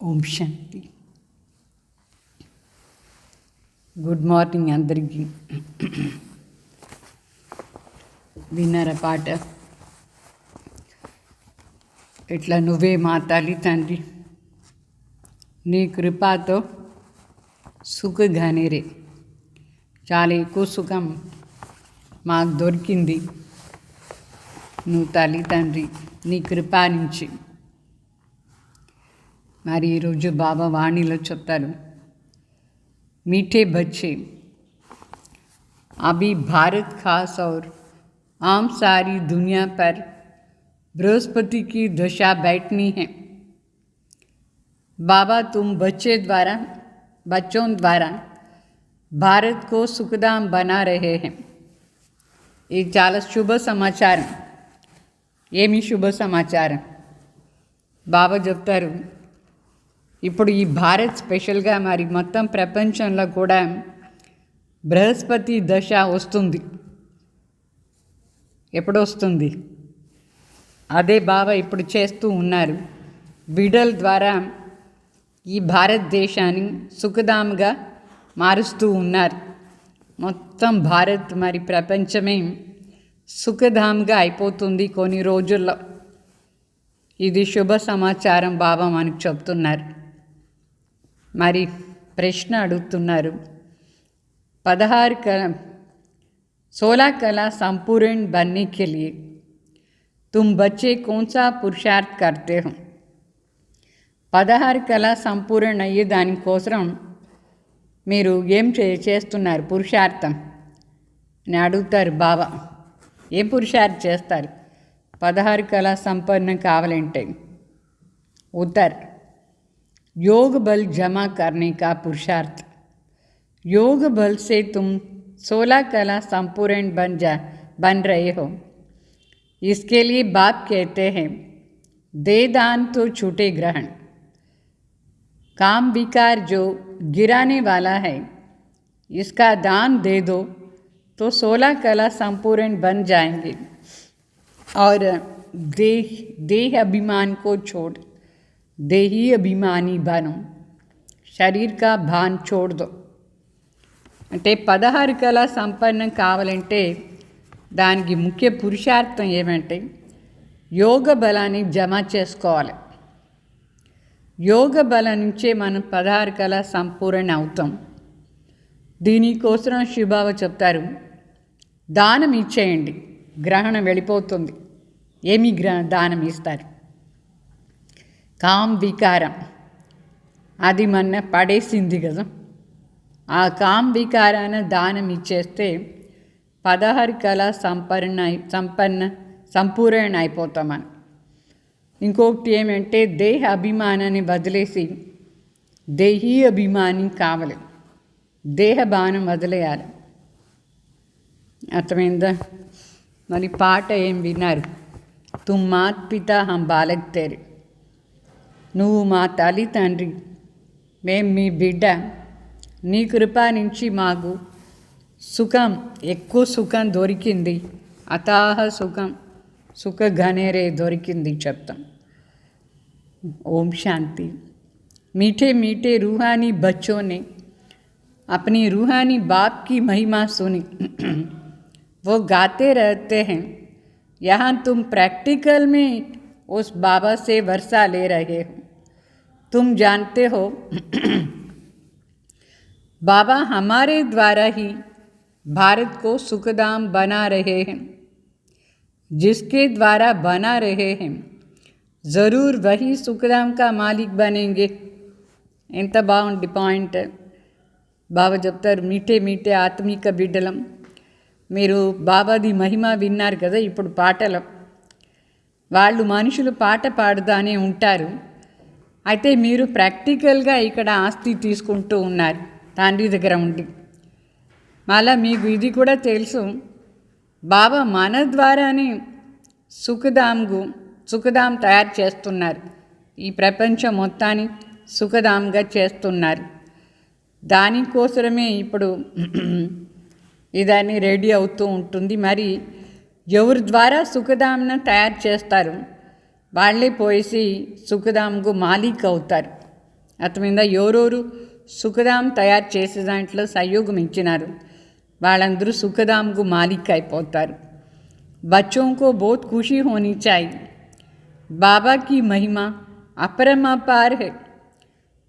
ఓం శాంతి. Good morning అందరికీ. విన్నారా పాట? ఇట్లా నువ్వే మా తల్లి తండ్రి, నీ కృపతో సుఖగానే రే. చాలా ఎక్కువ సుఖం మాకు దొరికింది నువ్వు తల్లి తండ్రి నీ కృప నుంచి. మరి ఈరోజు బాబా వాణిలో చెప్తారు, मीठे बच्चे अभी भारत खास और आम सारी दुनिया पर बृहस्पति की दशा बैठनी है। बाबा तुम बच्चों द्वारा भारत को सुखधाम बना रहे हैं. ये చాలా శుభ సమాచారం. ఏమి శుభ సమాచారం? బాబా చెప్తారు, ఇప్పుడు ఈ భారత్ స్పెషల్గా మరి మొత్తం ప్రపంచంలో కూడా బృహస్పతి దశ వస్తుంది. ఎప్పుడు వస్తుంది? అదే బాబా ఇప్పుడు చేస్తూ ఉన్నారు. బిడ్డల ద్వారా ఈ భారతదేశాన్ని సుఖధామ్గా మారుస్తూ ఉన్నారు. మొత్తం భారత్ మరి ప్రపంచమే సుఖధామ్గా అయిపోతుంది కొన్ని రోజుల్లో. ఇది శుభ సమాచారం బాబా మనకు చెప్తున్నారు. మరి ప్రశ్న అడుగుతున్నారు, 16 कला संपूर्ण बनने के लिए तुम बच्चे कौन सा पुरुषार्थ करते हो? 16 कला సంపూర్ణ అయ్యే దానికోసం మీరు ఏం చేస్తున్నారు పురుషార్థం అని అడుగుతారు బాబా. ఏం పురుషార్థం చేస్తారు 16 कला సంపన్న కావాలంటే? ఉత్తర్, योग बल जमा करने का पुरुषार्थ. योग बल से तुम 16 कला संपूर्ण बन रहे हो. इसके लिए बाप कहते हैं, दे दान तो छूटे ग्रहण. काम विकार जो गिराने वाला है, इसका दान दे दो तो 16 कला संपूर्ण बन जाएंगे. और देह अभिमान को छोड़ देही अभिमानी बनो. शरीर का भान छोड़ दो. అంటే 16 కళా సంపన్నం కావాలంటే దానికి ముఖ్య పురుషార్థం ఏమంటే యోగ బలాన్ని జమ చేసుకోవాలి. యోగ బలం నుంచే మనం 16 కళా సంపూర్ణ అవుతాం. దీనికోసం శివబాబా చెప్తారు, దానం ఇచ్చేయండి, గ్రహణం వెళ్ళిపోతుంది. ఏమి దానం ఇస్తారు? కామ్ వికారం, అది మన పడేసింది కదా. ఆ కామ్ వికారాన్ని దానం ఇచ్చేస్తే 16 కళా సంపూర్ణ అయిపోతామని. ఇంకొకటి ఏమంటే దేహ అభిమానాన్ని వదిలేసి దేహీ అభిమాని కావాలి. దేహ బాణం వదిలేయాలి. అర్థమైందా? మరి పాట ఏం విన్నారు? తుమ్ మాత్ పితా హం బాలక్ తేరే. నువ్వు మా తల్లి తండ్రి, మేము మీ బిడ్డ. నీ కృప నుంచి మాకు సుఖం, ఎక్కువ సుఖం దొరికింది. అతాహ సుఖఘనేరే దొరికింది చెప్తాం. ఓం శాంతి. मीठे मीठे रूहानी बच्चों ने अपनी रूहानी बाप की महिमा सुनी. वो गाते रहते हैं. यहाँ तुम प्रैक्टिकल में उस बाबा से वर्षा ले रहे हो. तुम जानते हो बाबा हमारे द्वारा ही भारत को सुखधाम बना रहे हैं. जिसके द्वारा बना रहे हैं ज़रूर वही सुखधाम का मालिक बनेंगे. ఎంత బాగుంది పాయింట్. బాబా చెప్తారు, మీటే మీటే ఆత్మిక బిడ్డలం. మీరు బాబాది మహిమ విన్నారు కదా ఇప్పుడు పాటలో. వాళ్ళు మనుషులు పాట పాడుతానే ఉంటారు. అయితే మీరు ప్రాక్టికల్గా ఇక్కడ ఆస్తి తీసుకుంటూ ఉన్నారు తండ్రి దగ్గర ఉండి. మళ్ళా మీకు ఇది కూడా తెలుసు, బాబా మన ద్వారానే సుఖధామ్ తయారు చేస్తున్నారు. ఈ ప్రపంచం మొత్తాన్ని సుఖధామ్గా చేస్తున్నారు. దానికోసమే ఇప్పుడు ఇదాన్ని రెడీ అవుతూ ఉంటుంది. మరి ఎవరి ద్వారా సుఖధామ్ను తయారు చేస్తారు వాళ్ళే పోయేసి సుఖధామ్కు మాలిక్ అవుతారు. అతమింద ఎవరెవరు సుఖధామ్ తయారు చేసే దాంట్లో సహయోగం ఇచ్చినారు వాళ్ళందరూ సుఖధామ్కు మాలిక్ అయిపోతారు. बच्चों को बहुत खुशी होनी चाहिए. बाबा की महिमा अपरमापार है.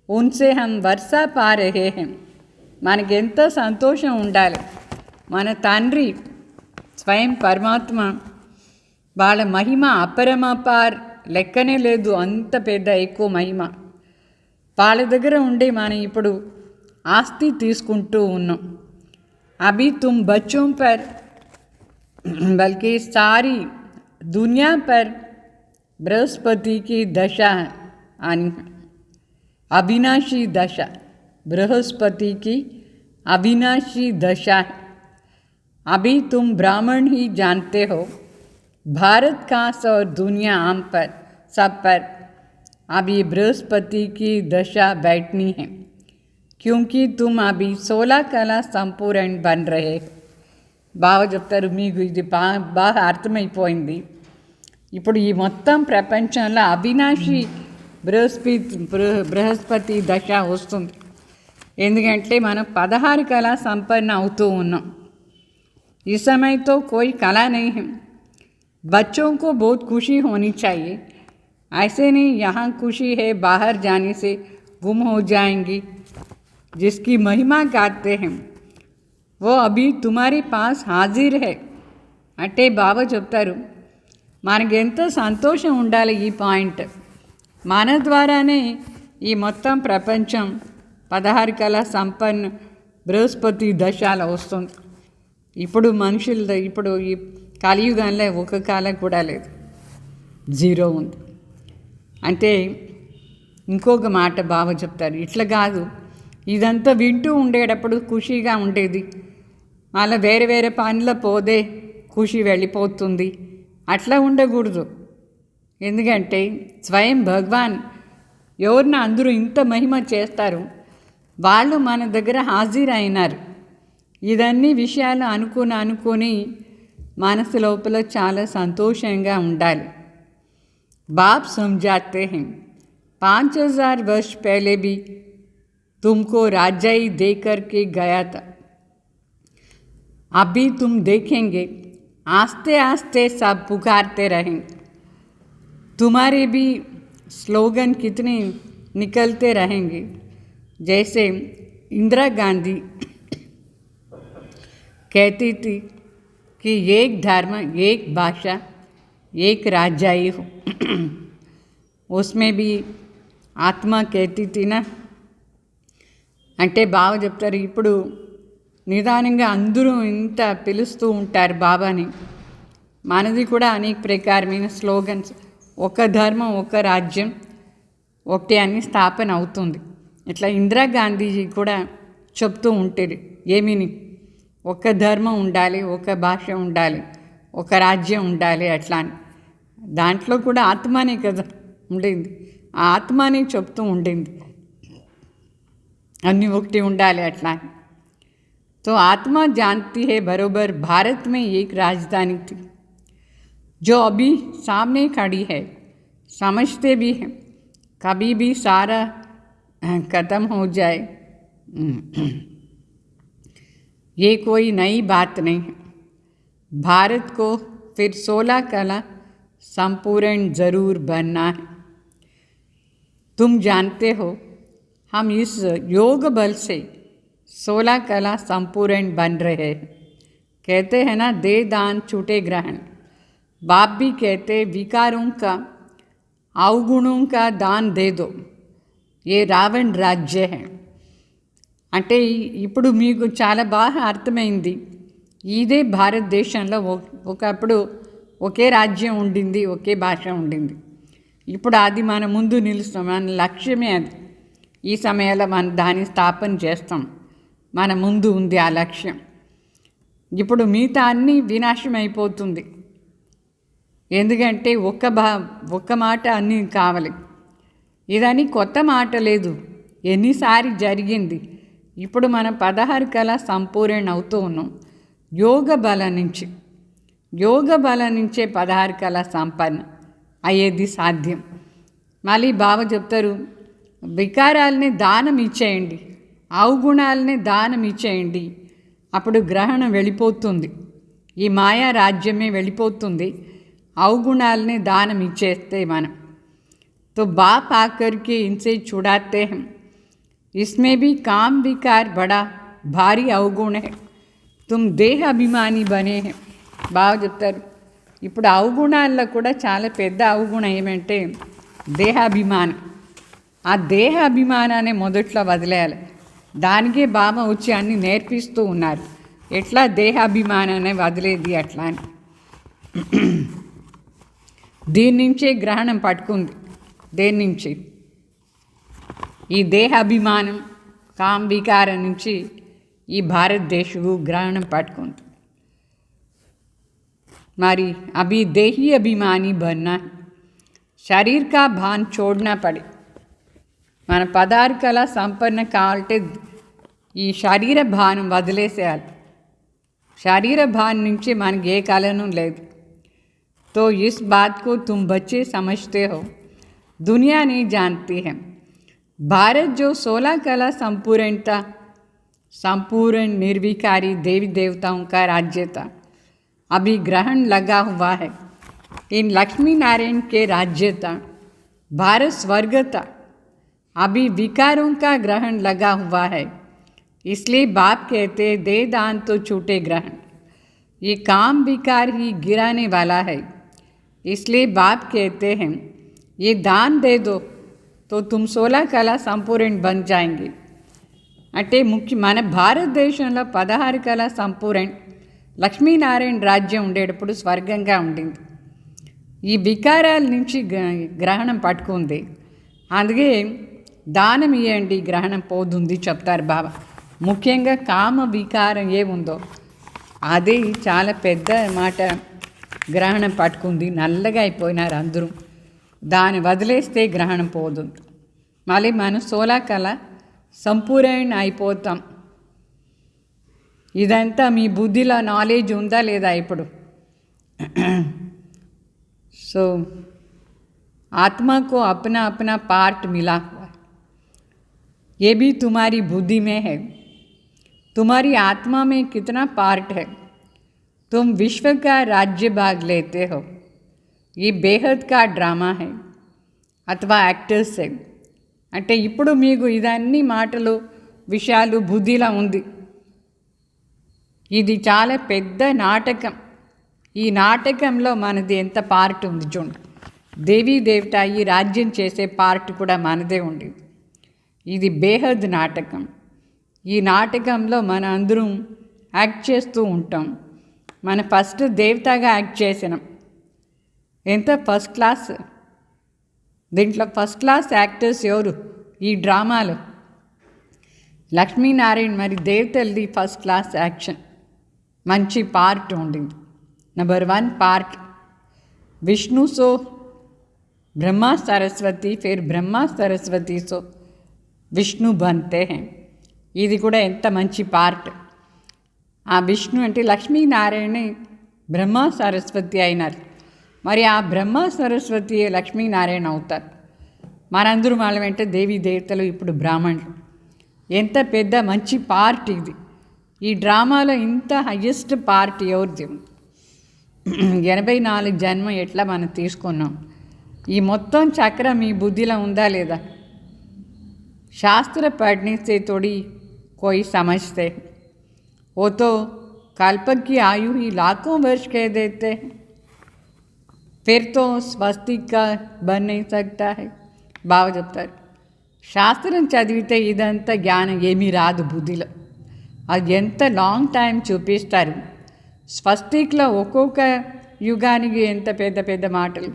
उनसे हम वर्षा पा रहे हैं. మనకెంతో సంతోషం ఉండాలి. మన తండ్రి స్వయం పరమాత్మ వాళ్ళ మహిమ అపరమపార్ లెక్కనే లేదు. అంత పెద్ద ఎక్కువ మహిమ వాళ్ళ దగ్గర ఉండి మనం ఇప్పుడు ఆస్తి తీసుకుంటూ ఉన్నాం. అభి తుమ్ బచ్చోం పర్ बल्कि सारी दुनिया पर बृहस्पति की दशा आनी है. अविनाशी दशा बृहस्पति की अविनाशी दशा है. अभी तुम ब्राह्मण ही जानते हो भारत खास और दुनिया आम पर सब पर अभी बृहस्पति की दशा बैठनी है क्योंकि तुम अभी 16 कला संपूर्ण बन रहे हो. బాగా చెప్తారు. మీకు ఇది బాగా అర్థమైపోయింది. ఇప్పుడు ఈ మొత్తం ప్రపంచంలో అవినాశి బృహస్పతి దశ వస్తుంది. ఎందుకంటే మనం 16 కళా సంపన్న అవుతూ ఉన్నాం. ఈ సమయంతో కోई कला नहीं है. बच्चों को बहुत खुशी होनी चाहिए. ऐसे नहीं यहाँ खुशी है बाहर जाने से गुम हो जाएंगी. जिसकी महिमा गाते हैं वो अभी तुम्हारे पास हाजिर है. అంటే బాబా చెప్తారు మనకెంతో సంతోషం ఉండాలి. ఈ పాయింట్ మన ద్వారానే ఈ మొత్తం ప్రపంచం 16 కళా సంపన్న బృహస్పతి దశలో వస్తుంది. ఇప్పుడు మనుషుల ఇప్పుడు ఈ కలియుగంలో ఒక కాల కూడా లేదు, జీరో ఉంది. అంటే ఇంకొక మాట బాబా చెప్తారు, ఇట్లా కాదు ఇదంతా వింటూ ఉండేటప్పుడు ఖుషీగా ఉండేది, మళ్ళీ వేరే వేరే పనుల పోదే ఖుషి వెళ్ళిపోతుంది. అట్లా ఉండకూడదు. ఎందుకంటే స్వయం భగవాన్ ఎవరిని అందరూ ఇంత మహిమ చేస్తారు వాళ్ళు మన దగ్గర హాజరైనారు. ఇదన్నీ విషయాలు అనుకుని మనసు లోపల చాలా సంతోషంగా ఉండాలి. బాప్ समझाते हैं 5000 वर्ष पहले भी तुमको राजाई दे कर के गया था. अभी तुम देखेंगे आस्ते आस्ते सब पुकारते रहेंगे. तुम्हारे भी स्लोगन कितने निकलते रहेंगे. जैसे इंदिरा गांधी कहती थी कि एक धर्म एक भाषा एक राजाई हो. उसमें भी आत्मा कहती थी ना. అంటే బాబా చెప్తారు ఇప్పుడు నిదానంగా అందరూ ఇంత పిలుస్తూ ఉంటారు బాబాని. మనది కూడా అనేక ప్రకారమైన స్లోగన్స్, ఒక ధర్మం ఒక రాజ్యం ఒకటే అని స్థాపన అవుతుంది. ఇట్లా ఇందిరాగాంధీజీ కూడా చెప్తూ ఉంటారు ఏమీని ఒక ధర్మం ఉండాలి, ఒక భాష ఉండాలి, ఒక రాజ్యం ఉండాలి అట్లా అని. దాంట్లో కూడా ఆత్మనే కదా ఉండింది, ఆ ఆత్మనే చెప్తూ ఉండింది అన్నీ ఒకటి ఉండాలి అట్లా. तो आत्मा जानती है बरोबर भारत में एक राजधानी थी जो अभी सामने खड़ी है. समझते भी हैं कभी भी सारा ख़त्म हो जाए ये कोई नई बात नहीं है. भारत को फिर 16 कला संपूर्ण ज़रूर बनना है. तुम जानते हो हम इस योग बल से 16 कला संपूर्ण बन रहे हैं. कहते हैं ना दे दान छूटे ग्रहण. बाप भी कहते विकारों का अवगुणों का दान दे दो. ये రావణ్ రాజ్య है. అంటే ఇప్పుడు మీకు చాలా బాగా అర్థమైంది. ఇదే భారతదేశంలో ఒకప్పుడు ఒకే రాజ్యం ఉండింది, ఒకే భాష ఉండింది. ఇప్పుడు అది మన ముందు నిలుస్తాం, మన లక్ష్యమే అది. ఈ సమయంలో మనం దాన్ని స్థాపన చేస్తాం, మన ముందు ఉంది ఆ లక్ష్యం. ఇప్పుడు మిగతా అన్నీ వినాశం అయిపోతుంది. ఎందుకంటే ఒక్క మాట అన్నీ కావాలి. ఇదని కొత్త మాట లేదు, ఎన్నిసారి జరిగింది. ఇప్పుడు మనం 16 కళ సంపూర్ణ అవుతూ ఉన్నాం. యోగ బలం నుంచే 16 కళ సంపన్న అయ్యేది సాధ్యం. మళ్ళీ బాబా చెప్తారు వికారాలని దానం ఇచ్చేయండి, అవగుణాలని దానం ఇచ్చేయండి. అప్పుడు గ్రహణం వెళ్ళిపోతుంది, ఈ మాయా రాజ్యమే వెళ్ళిపోతుంది. అవగుణాలని దానం ఇచ్చేస్తే మనం. तो बाप आकर के इनसे छुड़ाते हैं. इसमें भी काम विकार बड़ा भारी अवगुण है. तुम देह अभिमानी बने हैं. బాగా చెప్తారు. ఇప్పుడు అవగుణాల్లో కూడా చాలా పెద్ద అవగుణం ఏమంటే దేహాభిమానం. ఆ దేహ అభిమానాన్ని మొదట్లో వదిలేయాలి. దానికే బాబా వచ్చి అన్నీ నేర్పిస్తూ ఉన్నారు, ఎట్లా దేహాభిమానాన్ని వదిలేది అట్లా అని. దీని నుంచే గ్రహణం పట్టుకుంది. దేని నుంచి? ఈ దేహాభిమానం కామ వికారం నుంచి ఈ భారతదేశము గ్రహణం పట్టుకుంది. మరి అభి దేహీ అభిమాని బన్నా, శరీర్ కా భాన్ छोड़ना పడే. మన 16 కళ సంపన్న కావాలంటే ఈ శరీర భానం వదిలేసేయాలి. శరీర భాన్ నుంచి మనకి ఏ కళను లేదు. तो इस बात को तुम बच्चे समझते हो, दुनिया नहीं जानती है. भारत जो 16 कला संपूर्णता, संपूर्ण निर्विकारी देवी देवताओं का राज्य था, अभी ग्रहण लगा हुआ है. इन लक्ष्मी नारायण के राज्य था, भारत स्वर्ग था, अभी विकारों का ग्रहण लगा हुआ है. इसलिए बाप कहते दे दान तो छूटे ग्रहण. ये काम विकार ही गिराने वाला है. इसलिए बाप कहते हैं ये दान दे दो तो तुम 16 कला संपूर्ण बन जाएंगे. అంటే మన భారతదేశంలో 16 కళా సంపూర్ణ లక్ష్మీనారాయణ రాజ్యం ఉండేటప్పుడు స్వర్గంగా ఉండింది. ఈ వికారాల నుంచి గ్రహణం పట్టుకుంది. అందుకే దానం ఇవ్వండి, గ్రహణం పోతుంది చెప్తారు బాబా. ముఖ్యంగా కామ వికారం ఏముందో అది చాలా పెద్ద మాట. గ్రహణం పట్టుకుంది, నల్లగా అయిపోయినారు అందరూ. దాన్ని వదిలేస్తే గ్రహణం పోతుంది. మళ్ళీ మనం 16 కళ సంపూర్ణ అయిపోతాం. ఇదంతా మీ బుద్ధిలో నాలెడ్జ్ ఉందా లేదా ఇప్పుడు? సో आत्मा को अपना अपना पार्ट मिला हुआ है, ये भी तुम्हारी बुद्धि में है. तुम्हारी आत्मा में कितना पार्ट है? तुम विश्व का राज्य भाग लेते हो. ये बेहद का ड्रामा है अथवा యాక్టర్స్ है. అంటే ఇప్పుడు మీకు ఇదన్నీ మాటలు విషయాలు బుద్ధిలా ఉంది. ఇది చాలా పెద్ద నాటకం. ఈ నాటకంలో మనది ఎంత పార్ట్ ఉంది చూడండి. దేవీ దేవత ఈ రాజ్యం చేసే పార్ట్ కూడా మనదే ఉండేది. ఇది బేహద్ నాటకం. ఈ నాటకంలో మన అందరం యాక్ట్ చేస్తూ ఉంటాం. మన ఫస్ట్ దేవతగా యాక్ట్ చేసినాం. ఎంత ఫస్ట్ క్లాస్. దీంట్లో ఫస్ట్ క్లాస్ యాక్టర్స్ ఎవరు ఈ డ్రామాలో? లక్ష్మీనారాయణ. మరి దేవతలది ఫస్ట్ క్లాస్ యాక్షన్, మంచి పార్ట్ ఉండింది. Number 1 part Vishnu so Brahma Saraswati, फिर ब्रह्मा सरस्वती सो విష్ణు बनते हैं. ఇది కూడా ఎంత మంచి పార్ట్. ఆ విష్ణు అంటే లక్ష్మీనారాయణ బ్రహ్మ సరస్వతి అయినారు. మరి ఆ బ్రహ్మ సరస్వతి లక్ష్మీనారాయణ అవుతారు. మనందరూ వాళ్ళ వెంట దేవీ దేవతలు, ఇప్పుడు బ్రాహ్మణులు. ఎంత పెద్ద మంచి పార్ట్ ఇది. ఈ డ్రామాలో ఇంత హయ్యెస్ట్ పార్ట్ ఎవరిది? 84 జన్మ ఎట్లా మనం తీసుకున్నాం. ఈ మొత్తం చక్రం మీ బుద్ధిలో ఉందా లేదా? शास्त्र पढ़ने से थोड़ी कोई समझते, वो तो कल्पक की आयु ही लाखों वर्ष कह देते हैं. फिर तो स्वस्तिक का बन नहीं सकता है. బాగా చెప్తారు. శాస్త్రం చదివితే ఇదంతా జ్ఞానం ఏమీ రాదు బుద్ధిలో. అది ఎంత లాంగ్ టైం చూపిస్తారు. స్వస్తిక్లో ఒక్కొక్క యుగానికి ఎంత పెద్ద పెద్ద మాటలు.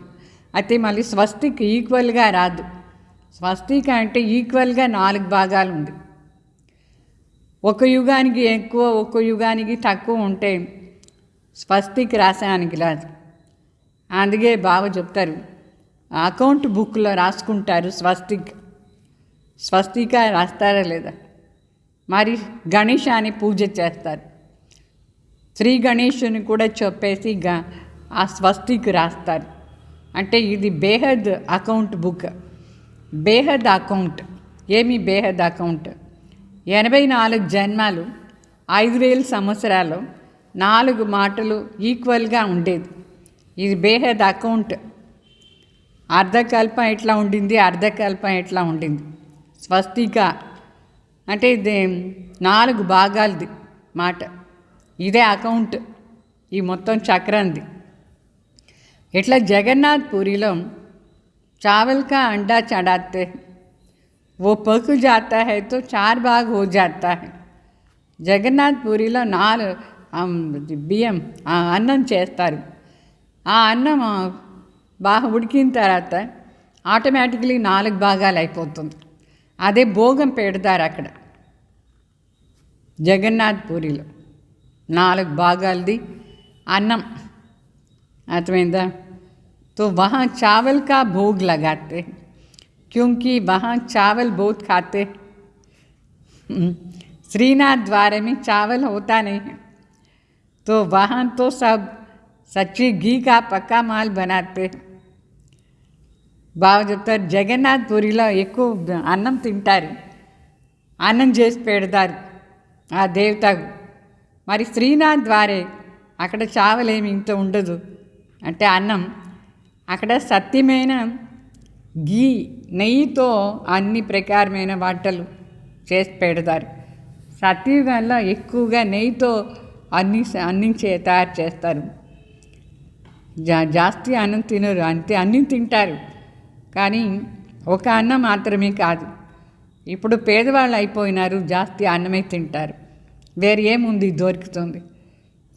అయితే మళ్ళీ స్వస్తిక్ ఈక్వల్గా రాదు. స్వస్తిక అంటే ఈక్వల్గా 4 భాగాలు ఉంది. ఒక యుగానికి ఎక్కువ, ఒక యుగానికి తక్కువ ఉంటే స్వస్తిక్ రాసానికి రాదు. అందుకే బాగా చెప్తారు, అకౌంట్ బుక్లో రాసుకుంటారు స్వస్తిక రాస్తారా లేదా. మరి గణేశాన్ని పూజ చేస్తారు. శ్రీ గణేశుని కూడా చెప్పేసి ఆ స్వస్తిక్ రాస్తారు. అంటే ఇది బేహద్ అకౌంట్ బుక్, బేహద్ అకౌంట్. ఏమి బేహద్ అకౌంట్. 84 జన్మాలు, 5000 సంవత్సరాలు, 4 మాటలు ఈక్వల్గా ఉండేది. ఇది బేహద్ అకౌంట్. అర్ధకల్పం ఎట్లా ఉండింది, అర్ధకల్పం ఎట్లా ఉండింది. స్వస్తిక అంటే ఇది 4 భాగాలది మాట. ఇదే అకౌంట్, ఈ మొత్తం చక్రంది. ఇట్లా జగన్నాథ్ పూరిలో चावल का अंडा चढ़ाते हैं, वो पक जाता है तो 4 भाग हो जाता है. జగన్నాథ్ పూరిలో 4 బియ్యం అన్నం చేస్తారు. ఆ అన్నం బాగా ఉడికిన తర్వాత ఆటోమేటిక్లీ 4 భాగాలు అయిపోతుంది. అదే భోగం పెడతారు అక్కడ జగన్నాథ్ పూరిలో. 4 భాగాలది అన్నం. అర్థమైందా? तो वहाँ चावल का भोग लगाते हैं, क्योंकि वहाँ चावल बहुत खाते हैं. श्रीनाथ द्वारे में चावल होता नहीं है, तो वहाँ तो सब सच्ची घी का पक्का माल बनाते हैं. బాగా చెప్తారు. జగన్నాథ్ పూరిలో ఎక్కువ అన్నం తింటారు, అన్నం చేసి పెడతారు ఆ దేవతకు. మరి శ్రీనాథ్ ద్వారే అక్కడ చావలేమి ఇంత ఉండదు, అంటే అన్నం. అక్కడ సత్యమైన ఘీ, నెయ్యితో అన్ని ప్రకారమైన వంటలు చేసి పెడతారు. సత్యుగంలో ఎక్కువగా నెయ్యితో అన్ని తయారు చేస్తారు. జాస్తి అన్నం తినరు, అంతే అన్నీ తింటారు, కానీ ఒక అన్నం మాత్రమే కాదు. ఇప్పుడు పేదవాళ్ళు అయిపోయినారు, జాస్తి అన్నమే తింటారు. వేరే ఏముంది దొరుకుతుంది.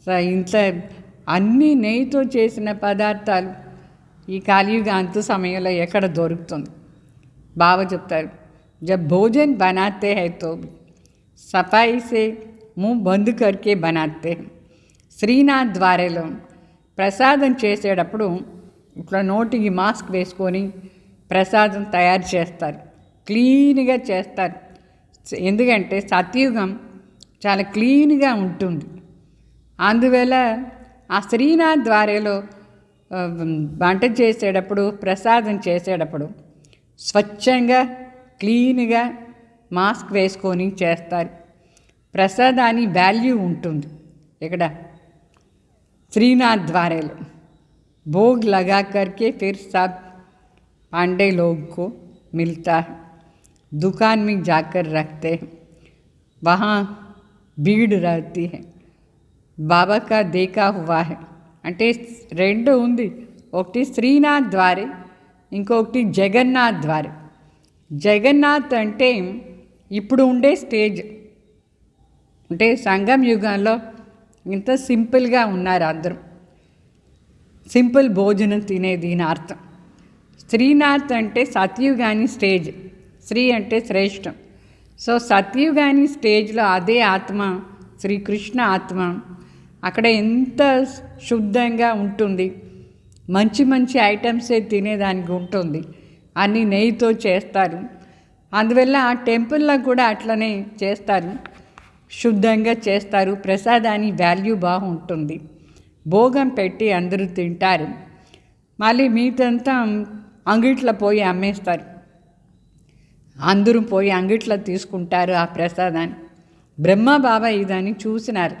సో ఇంట్లో అన్నీ నెయ్యితో చేసిన పదార్థాలు ఈ కలియుగ అంతు సమయంలో ఎక్కడ దొరుకుతుంది? బాబా చెప్తారు, జబ్ భోజన్ బనాతే హై తో సఫాయి సే ముహ్ బంద్ కర్కే బనాతే. శ్రీనాథ్ ద్వారేలో ప్రసాదం చేసేటప్పుడు ఇట్లా నోటికి మాస్క్ వేసుకొని ప్రసాదం తయారు చేస్తారు, క్లీన్గా చేస్తారు. ఎందుకంటే సత్యుగం చాలా క్లీన్గా ఉంటుంది. అందువల్ల ఆ శ్రీనాథ్ ద్వారేలో వంట చేసేటప్పుడు, ప్రసాదం చేసేటప్పుడు స్వచ్ఛంగా క్లీన్గా మాస్క్ వేసుకొని చేస్తారు. ప్రసాదానికి వాల్యూ ఉంటుంది. ఇక్కడ श्रीनाथ द्वारे लो भोग लगा करके फिर सब पांडे लोग को मिलता है. दुकान में जाकर रखते हैं, वहाँ भीड़ रहती है. बाबा का देखा हुआ है. అంటే 2 ఉంది, ఒకటి శ్రీనాథ్ ద్వారే, ఇంకొకటి జగన్నాథ్ ద్వారే. జగన్నాథ్ అంటే ఇప్పుడు ఉండే స్టేజ్, అంటే సంగం యుగంలో ఇంత సింపుల్గా ఉన్నారు అందరూ, సింపుల్ భోజనం తినేది అని అర్థం. శ్రీనాథ్ అంటే సత్యుగాని స్టేజ్, శ్రీ అంటే శ్రేష్టం. సో సత్యుగాని స్టేజ్లో అదే ఆత్మ, శ్రీకృష్ణ ఆత్మ అక్కడ ఎంత శుద్ధంగా ఉంటుంది. మంచి మంచి ఐటమ్సే తినేదానికి ఉంటుంది, అన్నీ నెయ్యితో చేస్తారు. అందువల్ల ఆ టెంపుల్లో కూడా అట్లనే చేస్తారు, శుద్ధంగా చేస్తారు. ప్రసాదాన్ని వాల్యూ బాగుంటుంది. భోగం పెట్టి అందరూ తింటారు. మళ్ళీ మీతంతా అంగిట్లో పోయి అమ్మేస్తారు, అందరూ పోయి అంగిట్లో తీసుకుంటారు ఆ ప్రసాదాన్ని. బ్రహ్మ బాబా ఇదని చూసినారు.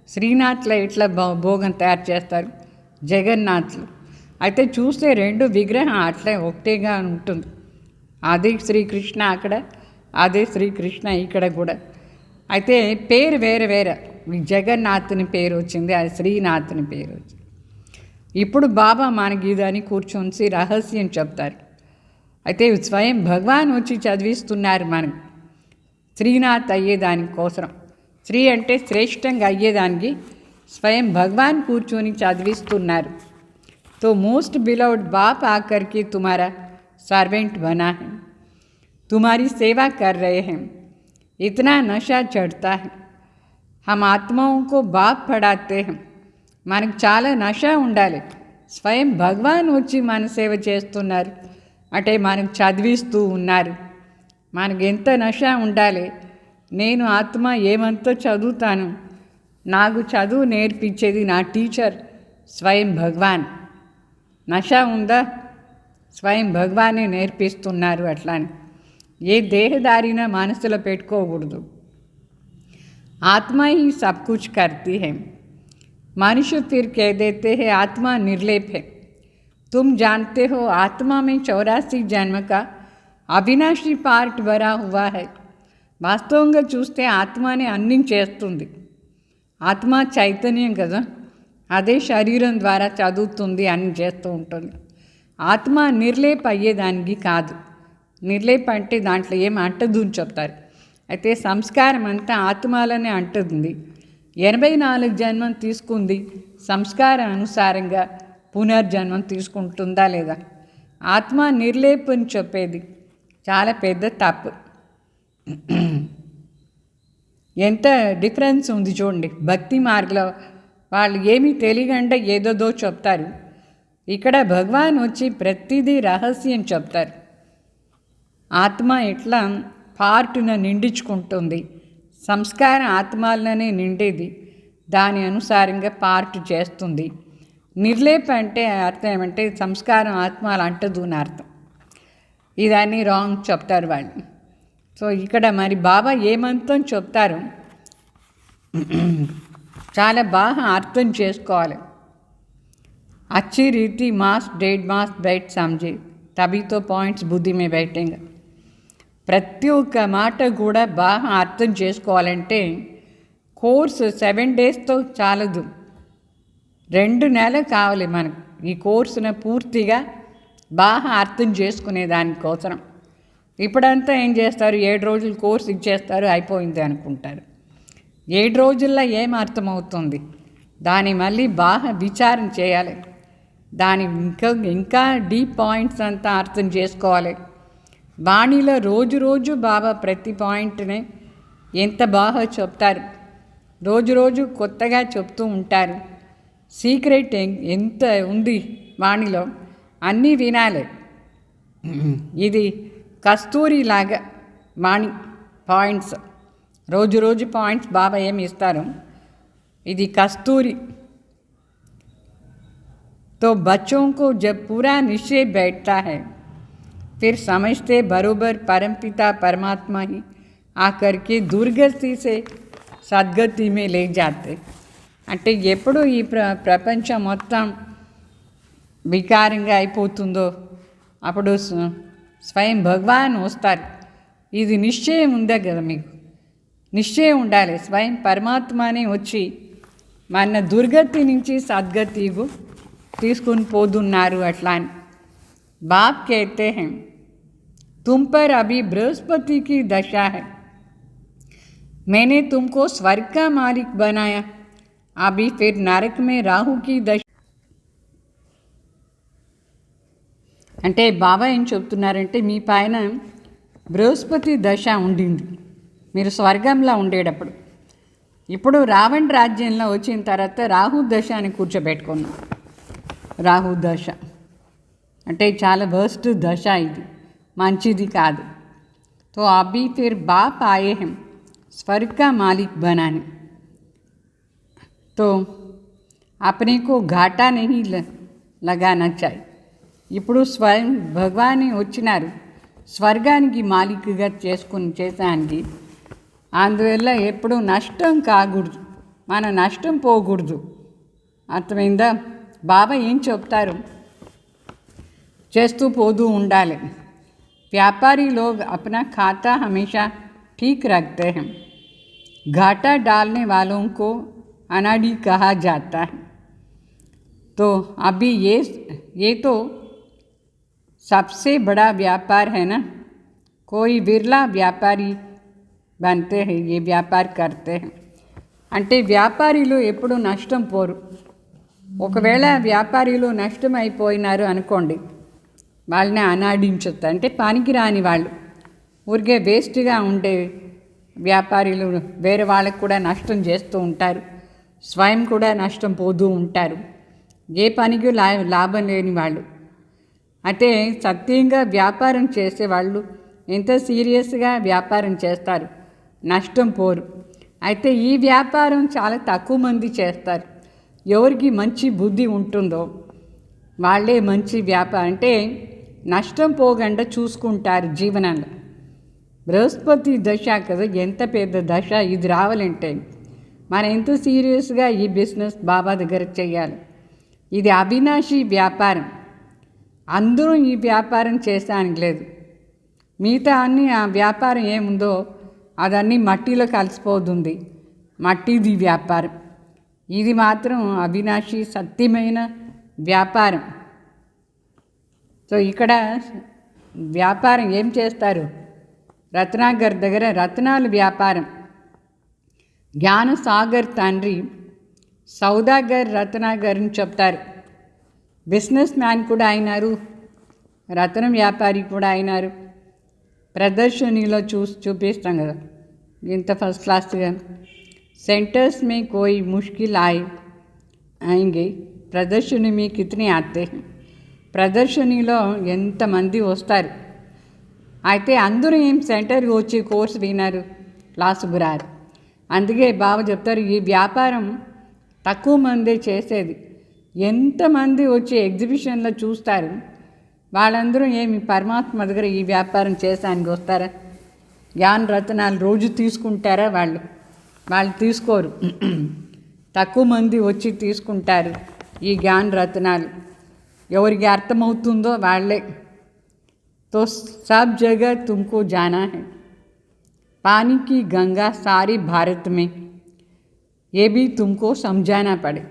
శ్రీనాథ్లో ఎట్లా భోగం తయారు చేస్తారు, జగన్నాథ్లో అయితే చూస్తే 2 విగ్రహం అట్లే ఒకటేగా ఉంటుంది. అదే శ్రీకృష్ణ అక్కడ, అదే శ్రీకృష్ణ ఇక్కడ కూడా. అయితే పేరు వేరే వేరే. జగన్నాథుని పేరు వచ్చింది, అది శ్రీనాథుని పేరు వచ్చింది. ఇప్పుడు బాబా మనకి ఇదని కూర్చొని రహస్యం చెప్తారు. అయితే స్వయం భగవాన్ వచ్చి చదివిస్తున్నారు మనకు శ్రీనాథ్ అయ్యేదాని కోసం. శ్రీ అంటే శ్రేష్టంగా అయ్యేదానికి స్వయం భగవాన్ కూర్చొని చదివిస్తున్నారు. तो मोस्ट बिलव्ड बाप आकर के तुम्हारा सर्वेंट बना है, तुम्हारी सेवा कर रहे हैं. इतना नशा चढ़ता है. हम आत्माओं को बाप पढ़ाते हैं. మనకు చాలా నష ఉండాలి. స్వయం భగవాన్ వచ్చి మన సేవ చేస్తున్నారు అంటే మనకు చదివిస్తూ ఉన్నారు. మనకు ఎంత నష ఉండాలి. నేను ఆత్మ ఏమంతా చదువుతాను, నాకు చదువు నేర్పించేది నా టీచర్ స్వయం భగవాన్. నష ఉందా, స్వయం భగవానే నేర్పిస్తున్నారు. అట్లానే ఏ దేహదారిన మనసులో పెట్టుకోకూడదు. आत्मा ही सब कुछ करती है. मनुष्य फिर कह देते हैं आत्मा निर्लेप है. तुम जानते हो आत्मा में 84 जन्म का అవినాశి పార్ట్ భరా హువా హై. వాస్తవంగా చూస్తే ఆత్మనే అన్నీ చేస్తుంది. ఆత్మ చైతన్యం కదా, అదే శరీరం ద్వారా చదువుతుంది, అన్ని చేస్తూ ఉంటుంది. ఆత్మ నిర్లేప అయ్యేదానికి కాదు. నిర్లేప అంటే దాంట్లో ఏం అంటదు అని చెప్తారు. అయితే సంస్కారం అంతా ఆత్మలోనే అంటుంది. 84 జన్మం తీసుకుంది, సంస్కారం అనుసారంగా పునర్జన్మం తీసుకుంటుందా లేదా? ఆత్మ నిర్లేపని చెప్పేది చాలా పెద్ద తప్పు. ఎంత డిఫరెన్స్ ఉంది చూడండి. భక్తి మార్గంలో వాళ్ళు ఏమీ తెలియకుండా ఏదోదో చెప్తారు. ఇక్కడ భగవాన్ వచ్చి ప్రతిదీ రహస్యం చెప్తారు. ఆత్మ ఎట్లా పార్టున నిండించుకుంటుంది, సంస్కారం ఆత్మలనే నిండేది, దాని అనుసారంగా పార్ట్ చేస్తుంది. నిర్లేప అంటే అర్థం ఏమంటే సంస్కారం ఆత్మలు అంటదు అని అర్థం. ఇదన్నీ రాంగ్ చెప్తారు వాళ్ళు. సో ఇక్కడ మరి బాబా ఏమంతం చెప్తారు చాలా బాగా అర్థం చేసుకోవాలి. अच्छी रीति मास डेढ़ मास बैठ समझे तभी तो పాయింట్స్ బుద్ధి మే बैठेंगे. ప్రతి ఒక్క మాట కూడా బాగా అర్థం చేసుకోవాలంటే కోర్సు 7 డేస్తో చాలదు, 2 నెలలు కావాలి మనకు ఈ కోర్సును పూర్తిగా బాగా అర్థం చేసుకునే దానికోసం. ఇప్పుడంతా ఏం చేస్తారు, 7 రోజులు కోర్సు ఇచ్చేస్తారు, అయిపోయింది అనుకుంటారు. 7 రోజుల్లో ఏం అర్థమవుతుంది? దాన్ని మళ్ళీ బాగా విచారం చేయాలి. దాని ఇంకా డీప్ పాయింట్స్ అంతా అర్థం చేసుకోవాలి. వాణిలో రోజు రోజు బాబా ప్రతి పాయింట్ని ఎంత బాగా చెప్తారు, రోజు రోజు కొత్తగా చెప్తూ ఉంటారు. సీక్రెట్ ఎంత ఉంది వాణిలో అన్నీ వినాలి. ఇది కస్తూరి లాగా వాణి పాయింట్స్, రోజు రోజు పాయింట్స్ బాబా ఏమి ఇస్తారు, ఇది కస్తూరి. तो बच्चों को जब पूरा निश्चय बैठता है फिर समझते बरोबर परमपिता परमात्मा ही आकर के दुर्गति से సద్గతి మే లే జాతే. అంటే ఎప్పుడు ఈ ప్రపంచం మొత్తం వికారంగా అయిపోతుందో అప్పుడు స్వయం భగవాన్ వస్తారు. ఇది నిశ్చయం ఉందా కదా, మీకు నిశ్చయం ఉండాలి. స్వయం పరమాత్మనే వచ్చి మన దుర్గతి నుంచి సద్గతికు తీసుకుని పోతున్నారు అట్లా అని. బాప్ कहते हैं तुम पर अभी बृहस्पति की दशा है, मैंने तुमको स्वर्ग का मालिक बनाया, अभी फिर नरक में राहु की दशा. అంటే బాబా ఏం చెప్తున్నారంటే మీ పైన బృహస్పతి దశ ఉండింది మీరు స్వర్గంలో ఉండేటప్పుడు. ఇప్పుడు రావణ రాజ్యంలో వచ్చిన తర్వాత రాహు దశ అని కూర్చోబెట్టుకున్నాం. రాహు దశ అంటే చాలా వర్స్ట్ దశ, ఇది మంచిది కాదు. तो अभी फिर बाप आए हैं स्वर्ग का मालिक बनाने, तो अपने को घाटा नहीं लगाना चाहिए. ఇప్పుడు స్వయం భగవానే వచ్చినారు స్వర్గానికి మాలిక్గా చేసానికి. అందువల్ల ఎప్పుడు నష్టం కాకూడదు, మన నష్టం పోకూడదు. అర్థమైందా? బాబా ఏం చెప్తారు, చేస్తూ పోతూ ఉండాలి. व्यापारी लोग अपना खाता हमेशा ठीक रखते हैं, घाटा डालने वालों को अनाड़ी कहा जाता है. तो अभी ये तो सबसे बड़ा व्यापार है ना, कोई विरला व्यापारी बनते हैं ये व्यापार करते हैं. అంటే వ్యాపారీలు ఎప్పుడు నష్టం పోరు. ఒకవేళ వ్యాపారీలు నష్టం అయిపోయినారు అనుకోండి, వాళ్ళని అనాడించొద్దు. అంటే పనికి రాని వాళ్ళు, ఊరికే వేస్ట్గా ఉండే వ్యాపారులు వేరే వాళ్ళకు కూడా నష్టం చేస్తూ ఉంటారు, స్వయం కూడా నష్టం పోతూ ఉంటారు. ఏ పనికి లాభం లేని వాళ్ళు. అయితే సత్యంగా వ్యాపారం చేసేవాళ్ళు ఎంత సీరియస్గా వ్యాపారం చేస్తారు, నష్టం పోరు. అయితే ఈ వ్యాపారం చాలా తక్కువ మంది చేస్తారు. ఎవరికి మంచి బుద్ధి ఉంటుందో వాళ్ళే మంచి వ్యాపారం అంటే నష్టం పోకుండా చూసుకుంటారు జీవనంలో. బృహస్పతి దశ కదా, ఎంత పెద్ద దశ ఇది రావాలంటే మనం ఎంత సీరియస్గా ఈ బిజినెస్ బాబా దగ్గర చేయాలి. ఇది అవినాశి వ్యాపారం. అందరూ ఈ వ్యాపారం చేస్తానికి లేదు. మిగతా అన్నీ ఆ వ్యాపారం ఏముందో అదన్నీ మట్టిలో కలిసిపోతుంది. మట్టిది వ్యాపారం. ఇది మాత్రం అవినాశి సత్యమైన వ్యాపారం. సో ఇక్కడ వ్యాపారం ఏం చేస్తారు? రత్నాగర్ దగ్గర రత్నాలు వ్యాపారం. జ్ఞానసాగర్ తండ్రి సౌదాగర్ రత్నాగర్ అని చెప్తారు. బిజినెస్ మ్యాన్ కూడా అయినారు, రత్నం వ్యాపారి కూడా అయినారు. ప్రదర్శనలో చూపిస్తాం కదా ఇంత ఫస్ట్ క్లాస్గా. सेंटर्स में कोई मुश्किल आएंगे ప్రదర్శన మీ కితనే ఆతే. ప్రదర్శనలో ఎంతమంది వస్తారు, అయితే అందరూ ఏం సెంటర్కి వచ్చి కోర్సు విన్నారు, క్లాసుకు రారు. అందుకే బాబా చెప్తారు ఈ వ్యాపారం తక్కువ మంది చేసేది. ఎంతమంది వచ్చి ఎగ్జిబిషన్లో చూస్తారు, వాళ్ళందరూ ఏమి పరమాత్మ దగ్గర ఈ వ్యాపారం చేసానికి వస్తారా? జ్ఞాన రత్నాలు రోజు తీసుకుంటారా? వాళ్ళు తీసుకోరు. తక్కువ మంది వచ్చి తీసుకుంటారు ఈ జ్ఞాన రత్నాలు. ఎవరికి అర్థమవుతుందో వాళ్ళే. तो सब जगह तुमको जाना है, पानी की गंगा सारी भारत में, ये भी तुमको समझाना पड़े.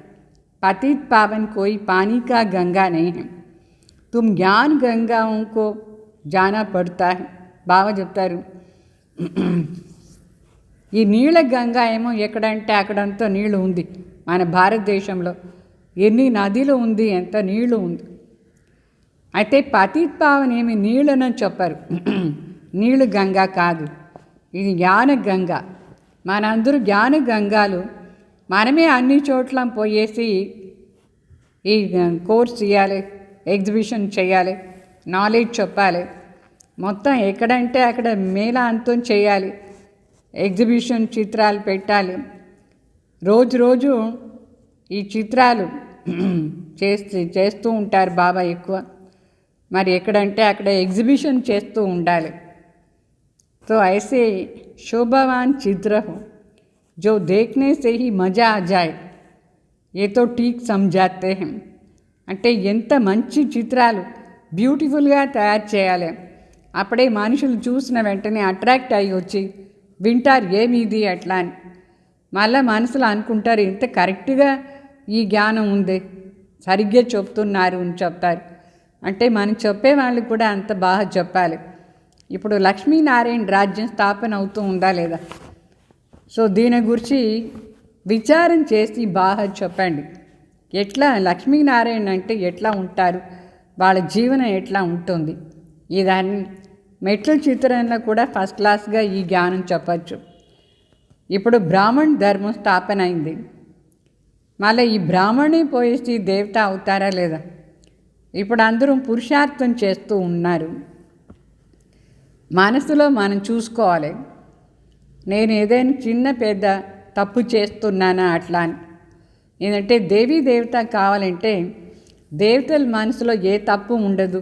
पतित पावन कोई पानी का गंगा नहीं है, तुम ज्ञान गंगाओं को जाना पड़ता है. బాబా చెప్తారు ఈ నీళ్ళ గంగా ఏమో ఎక్కడంటే అక్కడంతా నీళ్ళు ఉంది. మన భారతదేశంలో ఎన్ని నదులు ఉంది, ఎంత నీళ్ళు ఉంది. అయితే పతిత్ పావన్ ఏమి నీళ్ళని చెప్పారు. నీళ్ళు గంగా కాదు, ఇది జ్ఞాన గంగా. మనందరూ జ్ఞాన గంగాలు. మనమే అన్ని చోట్ల పోయేసి ఈ కోర్స్ చేయాలి, ఎగ్జిబిషన్ చేయాలి, నాలెడ్జ్ చెప్పాలి. మొత్తం ఎక్కడంటే అక్కడ మేళాంతం చేయాలి, ఎగ్జిబిషన్ చిత్రాలు పెట్టాలి. రోజు ఈ చిత్రాలు చేస్తూ ఉంటారు బాబా ఎక్కువ. మరి ఎక్కడంటే అక్కడ ఎగ్జిబిషన్ చేస్తూ ఉండాలి. तो ऐसे शोभावान चित्र हो जो देखने से ही मज़ा आ जाए, ये तो ठीक समझाते हैं. అంటే ఎంత మంచి చిత్రాలు బ్యూటిఫుల్గా తయారు చేయాలి. అప్పుడే మనుషులు చూసిన వెంటనే అట్రాక్ట్ అయ్యి వచ్చి వింటారు ఏమిది అట్లా అని. మళ్ళీ మనసులో అనుకుంటారు ఇంత కరెక్ట్గా ఈ జ్ఞానం ఉంది, సరిగ్గా చెప్తున్నారు అని చెప్తారు. అంటే మనం చెప్పే వాళ్ళు కూడా అంత బాగా చెప్పాలి. ఇప్పుడు లక్ష్మీనారాయణ రాజ్యం స్థాపన అవుతూ ఉందా లేదా? సో దీని గురించి విచారం చేసి బాగా చెప్పండి. ఎట్లా లక్ష్మీనారాయణ అంటే ఎట్లా ఉంటారు, వాళ్ళ జీవనం ఎట్లా ఉంటుంది. ఈ దాన్ని మెట్ల చిత్రంలో కూడా ఫస్ట్ క్లాస్గా ఈ జ్ఞానం చెప్పచ్చు. ఇప్పుడు బ్రాహ్మణ్ ధర్మం స్థాపన అయింది. మళ్ళీ ఈ బ్రాహ్మణే పోయేసి దేవత అవుతారా లేదా? ఇప్పుడు అందరూ పురుషార్థం చేస్తూ ఉన్నారు. మనసులో మనం చూసుకోవాలి, నేను ఏదైనా చిన్న పెద్ద తప్పు చేస్తున్నానా అట్లా అని. ఏంటంటే దేవీ దేవత కావాలంటే దేవతల మనసులో ఏ తప్పు ఉండదు,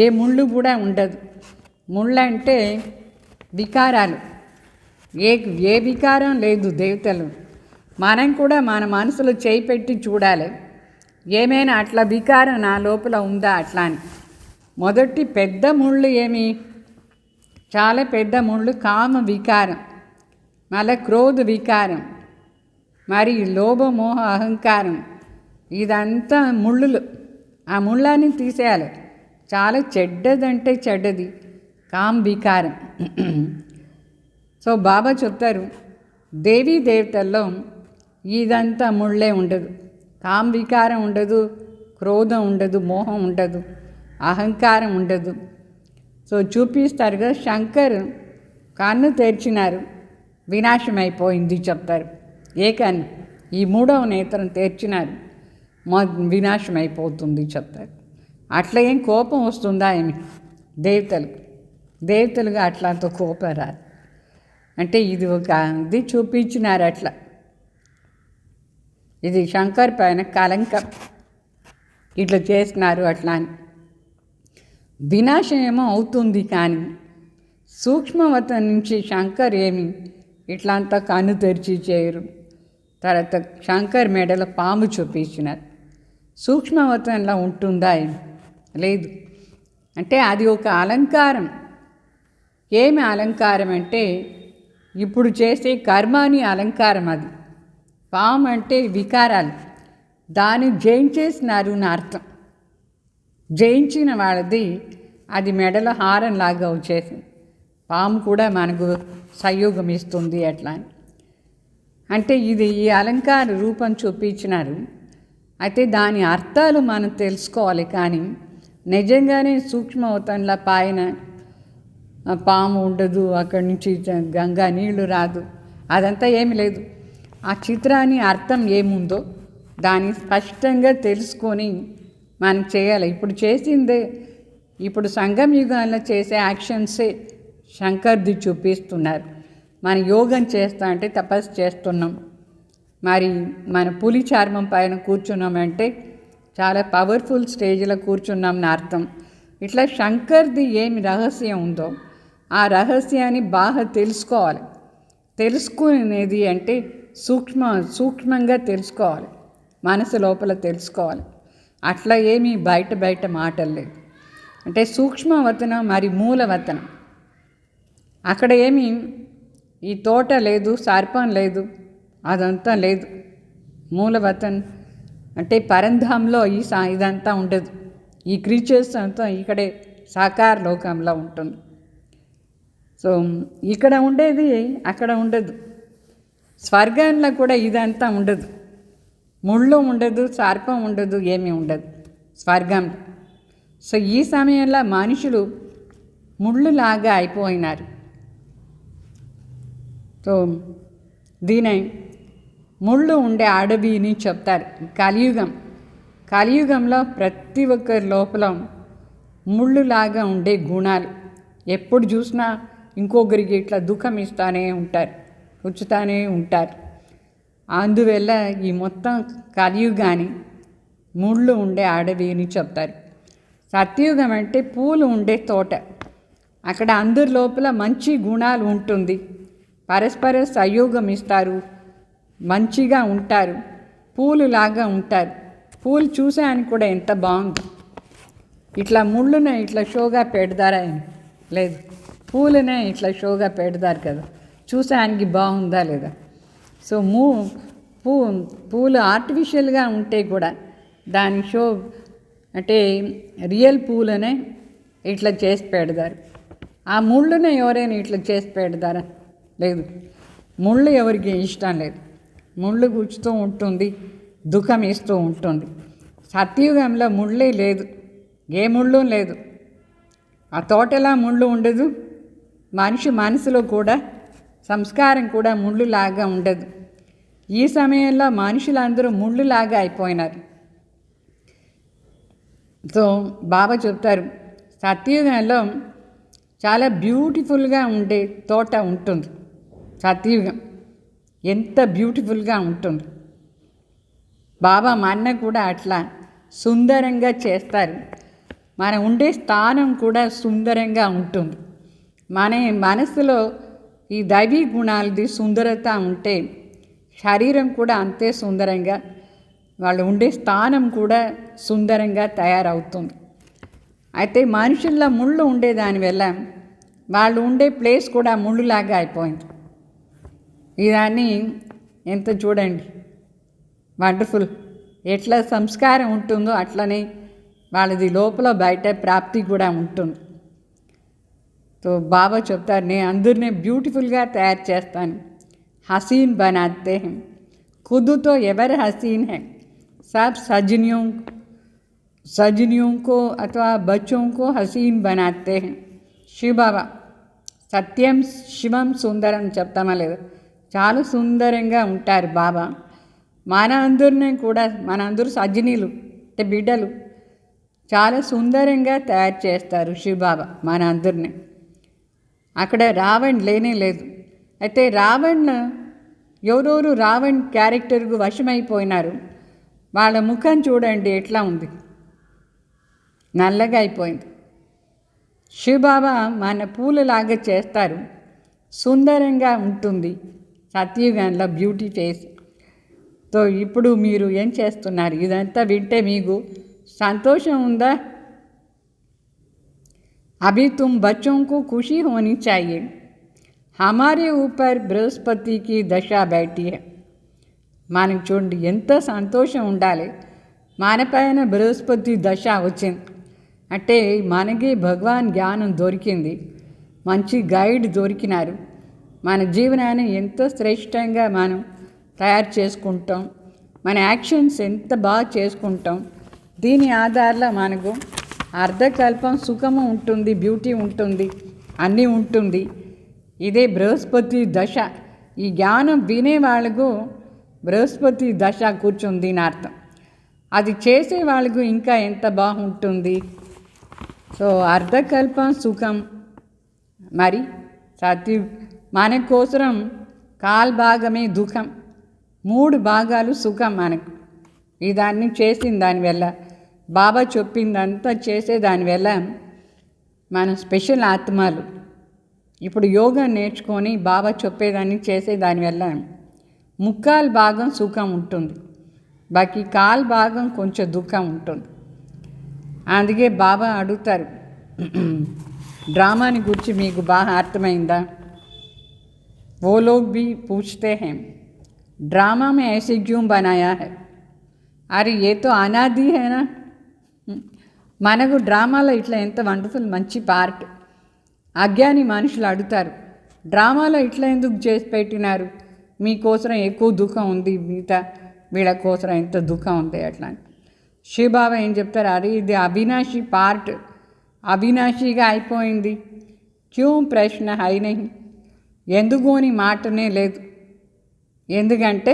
ఏ ముళ్ళు కూడా ఉండదు. ముళ్ళు అంటే వికారాలు, ఏ వికారం లేదు దేవతలు. మనం కూడా మన మనసులో చేయి పెట్టి చూడాలి, ఏమైనా అట్లా వికారం నా లోపల ఉందా అట్లా అని. మొదటి పెద్ద ముళ్ళు ఏమి, చాలా పెద్ద ముళ్ళు కామ వికారం, మళ్ళీ క్రోధ వికారం, మరి లోభ మోహ అహంకారం. ఇదంతా ముళ్ళులు. ఆ ముళ్ళని తీసేయాలి. చాలా చెడ్డదంటే చెడ్డది కామ వికారం. సో బాబా చెప్తారు దేవీ దేవతల్లో ఇదంతా ముళ్ళే ఉండదు. కామ వికారం ఉండదు, క్రోధం ఉండదు, మోహం ఉండదు, అహంకారం ఉండదు. సో చూపిస్తారు కదా, శంకర్ కన్ను తెరిచినారు, వినాశం అయిపోయింది చెప్తారు. ఏ కన్ను? ఈ మూడవ నేత్రం తెరిచినారు, వినాశం అయిపోతుంది చెప్తారు. అట్లా ఏం కోపం వస్తుందా ఏమి దేవతలుగా అట్లాంటి కోపం రాదు. అంటే ఇది ఒక ఇది చూపించినారు అట్లా. ఇది శంకర్ పైన కలంకం, ఇట్లా చేసినారు అట్లా అని. వినాశం ఏమో అవుతుంది కానీ సూక్ష్మవతం నుంచి శంకర్ ఏమి ఇట్లా అంతా కన్ను తెరిచి చేయరు. తర్వాత శంకర్ మెడలో పాము చూపించినారు. సూక్ష్మవతంలో ఉంటుందా? లేదు. అంటే అది ఒక అలంకారం. ఏమి అలంకారం అంటే ఇప్పుడు చేసే కర్మాని అలంకారం. అది పాము అంటే వికారాలు, దాన్ని జయించేసినారు అని అర్థం. జయించిన వాళ్ళది అది మెడలో హారంలాగా వచ్చేసింది. పాము కూడా మనకు సంయోగం ఇస్తుంది అట్లా అంటే ఇది ఈ అలంకార రూపం చూపించినారు. అయితే దాని అర్థాలు మనం తెలుసుకోవాలి. కానీ నిజంగానే సూక్ష్మవతంలో పైన పాము ఉండదు, అక్కడి నుంచి గంగా నీళ్లు రాదు, అదంతా ఏమి లేదు. ఆ చిత్రాన్ని అర్థం ఏముందో దాన్ని స్పష్టంగా తెలుసుకొని మనం చేయాలి. ఇప్పుడు చేసిందే, ఇప్పుడు సంగం యుగాల్లో చేసే యాక్షన్సే శంకర్ది చూపిస్తున్నారు. మన యోగం చేస్తా అంటే తపస్సు చేస్తున్నాం, మరి మన పులి చర్మం పైన కూర్చున్నామంటే చాలా పవర్ఫుల్ స్టేజ్లో కూర్చున్నామని అర్థం. ఇట్లా శంకర్ది ఏమి రహస్యం ఉందో ఆ రహస్యాన్ని బాగా తెలుసుకోవాలి. తెలుసుకునేది అంటే సూక్ష్మంగా తెలుసుకోవాలి, మనసు లోపల తెలుసుకోవాలి. అట్లా ఏమీ బయట మాటలు లేదు. అంటే సూక్ష్మవతనం మరి మూలవతనం. అక్కడ ఏమీ ఈ తోట లేదు, సర్పం లేదు, అదంతా లేదు. మూలవతన్ అంటే పరంధాంలో ఇదంతా ఉండదు. ఈ క్రీచర్స్ అంతా ఇక్కడే సాకార లోకంలో ఉంటుంది. సో ఇక్కడ ఉండేది అక్కడ ఉండదు. స్వర్గంలో కూడా ఇదంతా ఉండదు. ముళ్ళు ఉండదు, సర్పం ఉండదు, ఏమీ ఉండదు స్వర్గంలో. సో ఈ సమయంలో మనుషులు ముళ్ళులాగా అయిపోయినారు. సో దీని ముళ్ళు ఉండే అడవిని చెప్తారు. కలియుగంలో ప్రతి ఒక్కరి లోపల ముళ్ళులాగా ఉండే గుణాలు ఎప్పుడు చూసినా ఇంకొకరికి ఇట్లా దుఃఖం ఇస్తూనే ఉంటారు, కూర్చుతూనే ఉంటారు. అందువల్ల ఈ మొత్తం కలియుగాని ముళ్ళు ఉండే అడవి అని చెప్తారు. సత్యుగం అంటే పూలు ఉండే తోట. అక్కడ అందరి లోపల మంచి గుణాలు ఉంటుంది, పరస్పర సహయోగం ఇస్తారు, మంచిగా ఉంటారు, పూలులాగా ఉంటారు. పూలు చూసానికి కూడా ఎంత బాగుంది. ఇట్లా ముళ్ళునే ఇట్లా షోగా పెడతారా? లేదు, పూలనే ఇట్లా షోగా పెడతారు కదా, చూసానికి బాగుందా లేదా? సో పూలు ఆర్టిఫిషియల్గా ఉంటే కూడా దాని షో అంటే రియల్ పూలనే ఇట్లా చేసి పెడతారు. ఆ ముళ్ళునే ఎవరైనా ఇట్లా చేసి పెడతారా? లేదు. ముళ్ళు ఎవరికి ఇష్టం లేదు. ముళ్ళు గుచ్చుతూ ఉంటుంది, దుఃఖం ఇస్తూ ఉంటుంది. సత్యుగంలో ముళ్ళే లేదు, ఏ ముళ్ళు లేదు. ఆ తోటలా ముళ్ళు ఉండదు, మనిషి మనసులో కూడా సంస్కారం కూడా ముళ్ళులాగా ఉండదు. ఈ సమయంలో మనుషులందరూ ముళ్ళులాగా అయిపోయినారు. సో బాబా చెప్తారు, సత్యుగంలో చాలా బ్యూటిఫుల్గా ఉండే తోట ఉంటుంది. సత్యుగం ఎంత బ్యూటిఫుల్గా ఉంటుంది. బాబా మన కూడా అట్లా సుందరంగా చేస్తారు. మనం ఉండే స్థానం కూడా సుందరంగా ఉంటుంది. మన మనసులో ఈ దైవీ గుణాలది సుందరత ఉంటే శరీరం కూడా అంతే సుందరంగా, వాళ్ళు ఉండే స్థానం కూడా సుందరంగా తయారవుతుంది. అయితే మనుషుల్లో ముళ్ళు ఉండేదానివల్ల వాళ్ళు ఉండే ప్లేస్ కూడా ముళ్ళులాగా అయిపోయింది. ఇదాన్ని ఎంత చూడండి, వండర్ఫుల్. ఎట్లా సంస్కారం ఉంటుందో అట్లనే వాళ్ళది లోపల బయట ప్రాప్తి కూడా ఉంటుంది. సో బాబా చెప్తారు, నేను అందరినీ బ్యూటిఫుల్గా తయారు చేస్తాను. हसीन बनाते हैं, खुद तो एवर हसीन है, सब सजनियों को अथवा बच्चों को हसीन बनाते हैं. शिव बाबा సత్యం శివం సుందరం చెప్తామా లేదా? చాలా సుందరంగా ఉంటారు బాబా. మన అందరినీ కూడా, మన అందరూ సజ్జనీలు అంటే బిడ్డలు, చాలా సుందరంగా తయారు చేస్తారు శివబాబా మన అందరినీ. అక్కడ రావణ్ లేనే లేదు. అయితే రావణ్ ఎవరెవరు రావణ్ క్యారెక్టర్కు వశమైపోయినారు. వాళ్ళ ముఖం చూడండి ఎట్లా ఉంది, నల్లగా అయిపోయింది. శివబాబా మన పూలలాగా చేస్తారు, సుందరంగా ఉంటుంది సత్యుగంలో బ్యూటీ ఫేస్. తో ఇప్పుడు మీరు ఏం చేస్తున్నారు? ఇదంతా వింటే మీకు సంతోషం ఉందా? अभी तुम बच्चों को खुशी होनी चाहिए, हमारे ऊपर बृहस्पति की दशा बैठी है. మనకు చూడండి ఎంత సంతోషం ఉండాలి. మన పైన బృహస్పతి దశ వచ్చింది అంటే మనకి భగవాన్ జ్ఞానం దొరికింది, మంచి గైడ్ దొరికినారు. మన జీవనాన్ని ఎంత శ్రేష్టంగా మనం తయారు చేసుకుంటాం, మన యాక్షన్స్ ఎంత బాగా చేసుకుంటాం, దీని ఆధారంలో మనకు అర్ధకల్పం సుఖము ఉంటుంది, బ్యూటీ ఉంటుంది, అన్నీ ఉంటుంది. ఇదే బృహస్పతి దశ. ఈ జ్ఞానం వినే వాళ్ళకు బృహస్పతి దశ కూర్చుంది అని అర్థం. అది చేసే వాళ్ళకు ఇంకా ఎంత బాగుంటుంది. సో అర్ధకల్పం సుఖం. మరి సత్యు మన కోసం కాల్ భాగమే దుఃఖం, 3 భాగాలు సుఖం మనకు. ఇదాన్ని చేసిన దానివల్ల, బాబా చెప్పిందంతా చేసే దానివల్ల మన స్పెషల్ ఆత్మలు ఇప్పుడు యోగా నేర్చుకొని బాబా చెప్పేదాన్ని చేసే దానివల్ల 3/4 భాగం సుఖం ఉంటుంది, బాకీ 1/4 భాగం కొంచెం దుఃఖం ఉంటుంది. అందుకే బాబా అడుగుతారు, డ్రామాని గురించి మీకు బాగా అర్థమైందా? वो लोग भी पूछते हैं ड्रामा में ऐसे क्यों बनाया है? अरे ये तो अनादि है ना. మనకు డ్రామాలో ఇట్లా ఎంత వండర్ఫుల్ మంచి పార్ట్. అజ్ఞాని మనుషులు అడుగుతారు, డ్రామాలో ఇట్లా ఎందుకు చేసి పెట్టినారు? మీకోసం ఎక్కువ దుఃఖం ఉంది, మిగతా వీళ్ళ కోసం ఎంత దుఃఖం ఉంది అట్లా. శివబాబా ఏం చెప్తారు, అరే ఇది అవినాశి పార్ట్, అవినాశిగా అయిపోయింది. క్యూ ప్రశ్న హై నహి, ఎందుకు అని మాటనే లేదు. ఎందుకంటే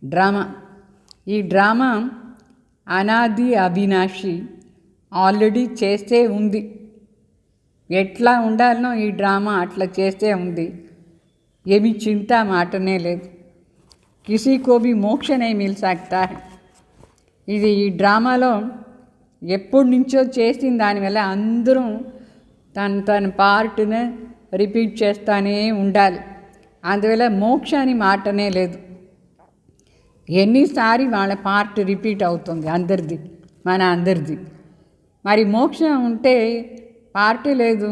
డ్రామా, ఈ డ్రామా అనాది అవినాశి ఆల్రెడీ చేస్తే ఉంది. ఎట్లా ఉండాలనో ఈ డ్రామా అట్లా చేస్తే ఉంది. ఏమి చింత మాటనే లేదు. కిసీ కో భీ మోక్ష నహీ మిల్ సక్తా హై. ఇది ఈ డ్రామాలో ఎప్పటి నుంచో చేసిన దానివల్ల అందరూ తన పార్ట్ని రిపీట్ చేస్తూనే ఉండాలి. అందువల్ల మోక్షాని మాటనే లేదు. ఎన్నిసారి వాళ్ళ పార్ట్ రిపీట్ అవుతుంది అందరిది, మన అందరిది. మరి మోక్షం ఉంటే పార్టీ లేదు.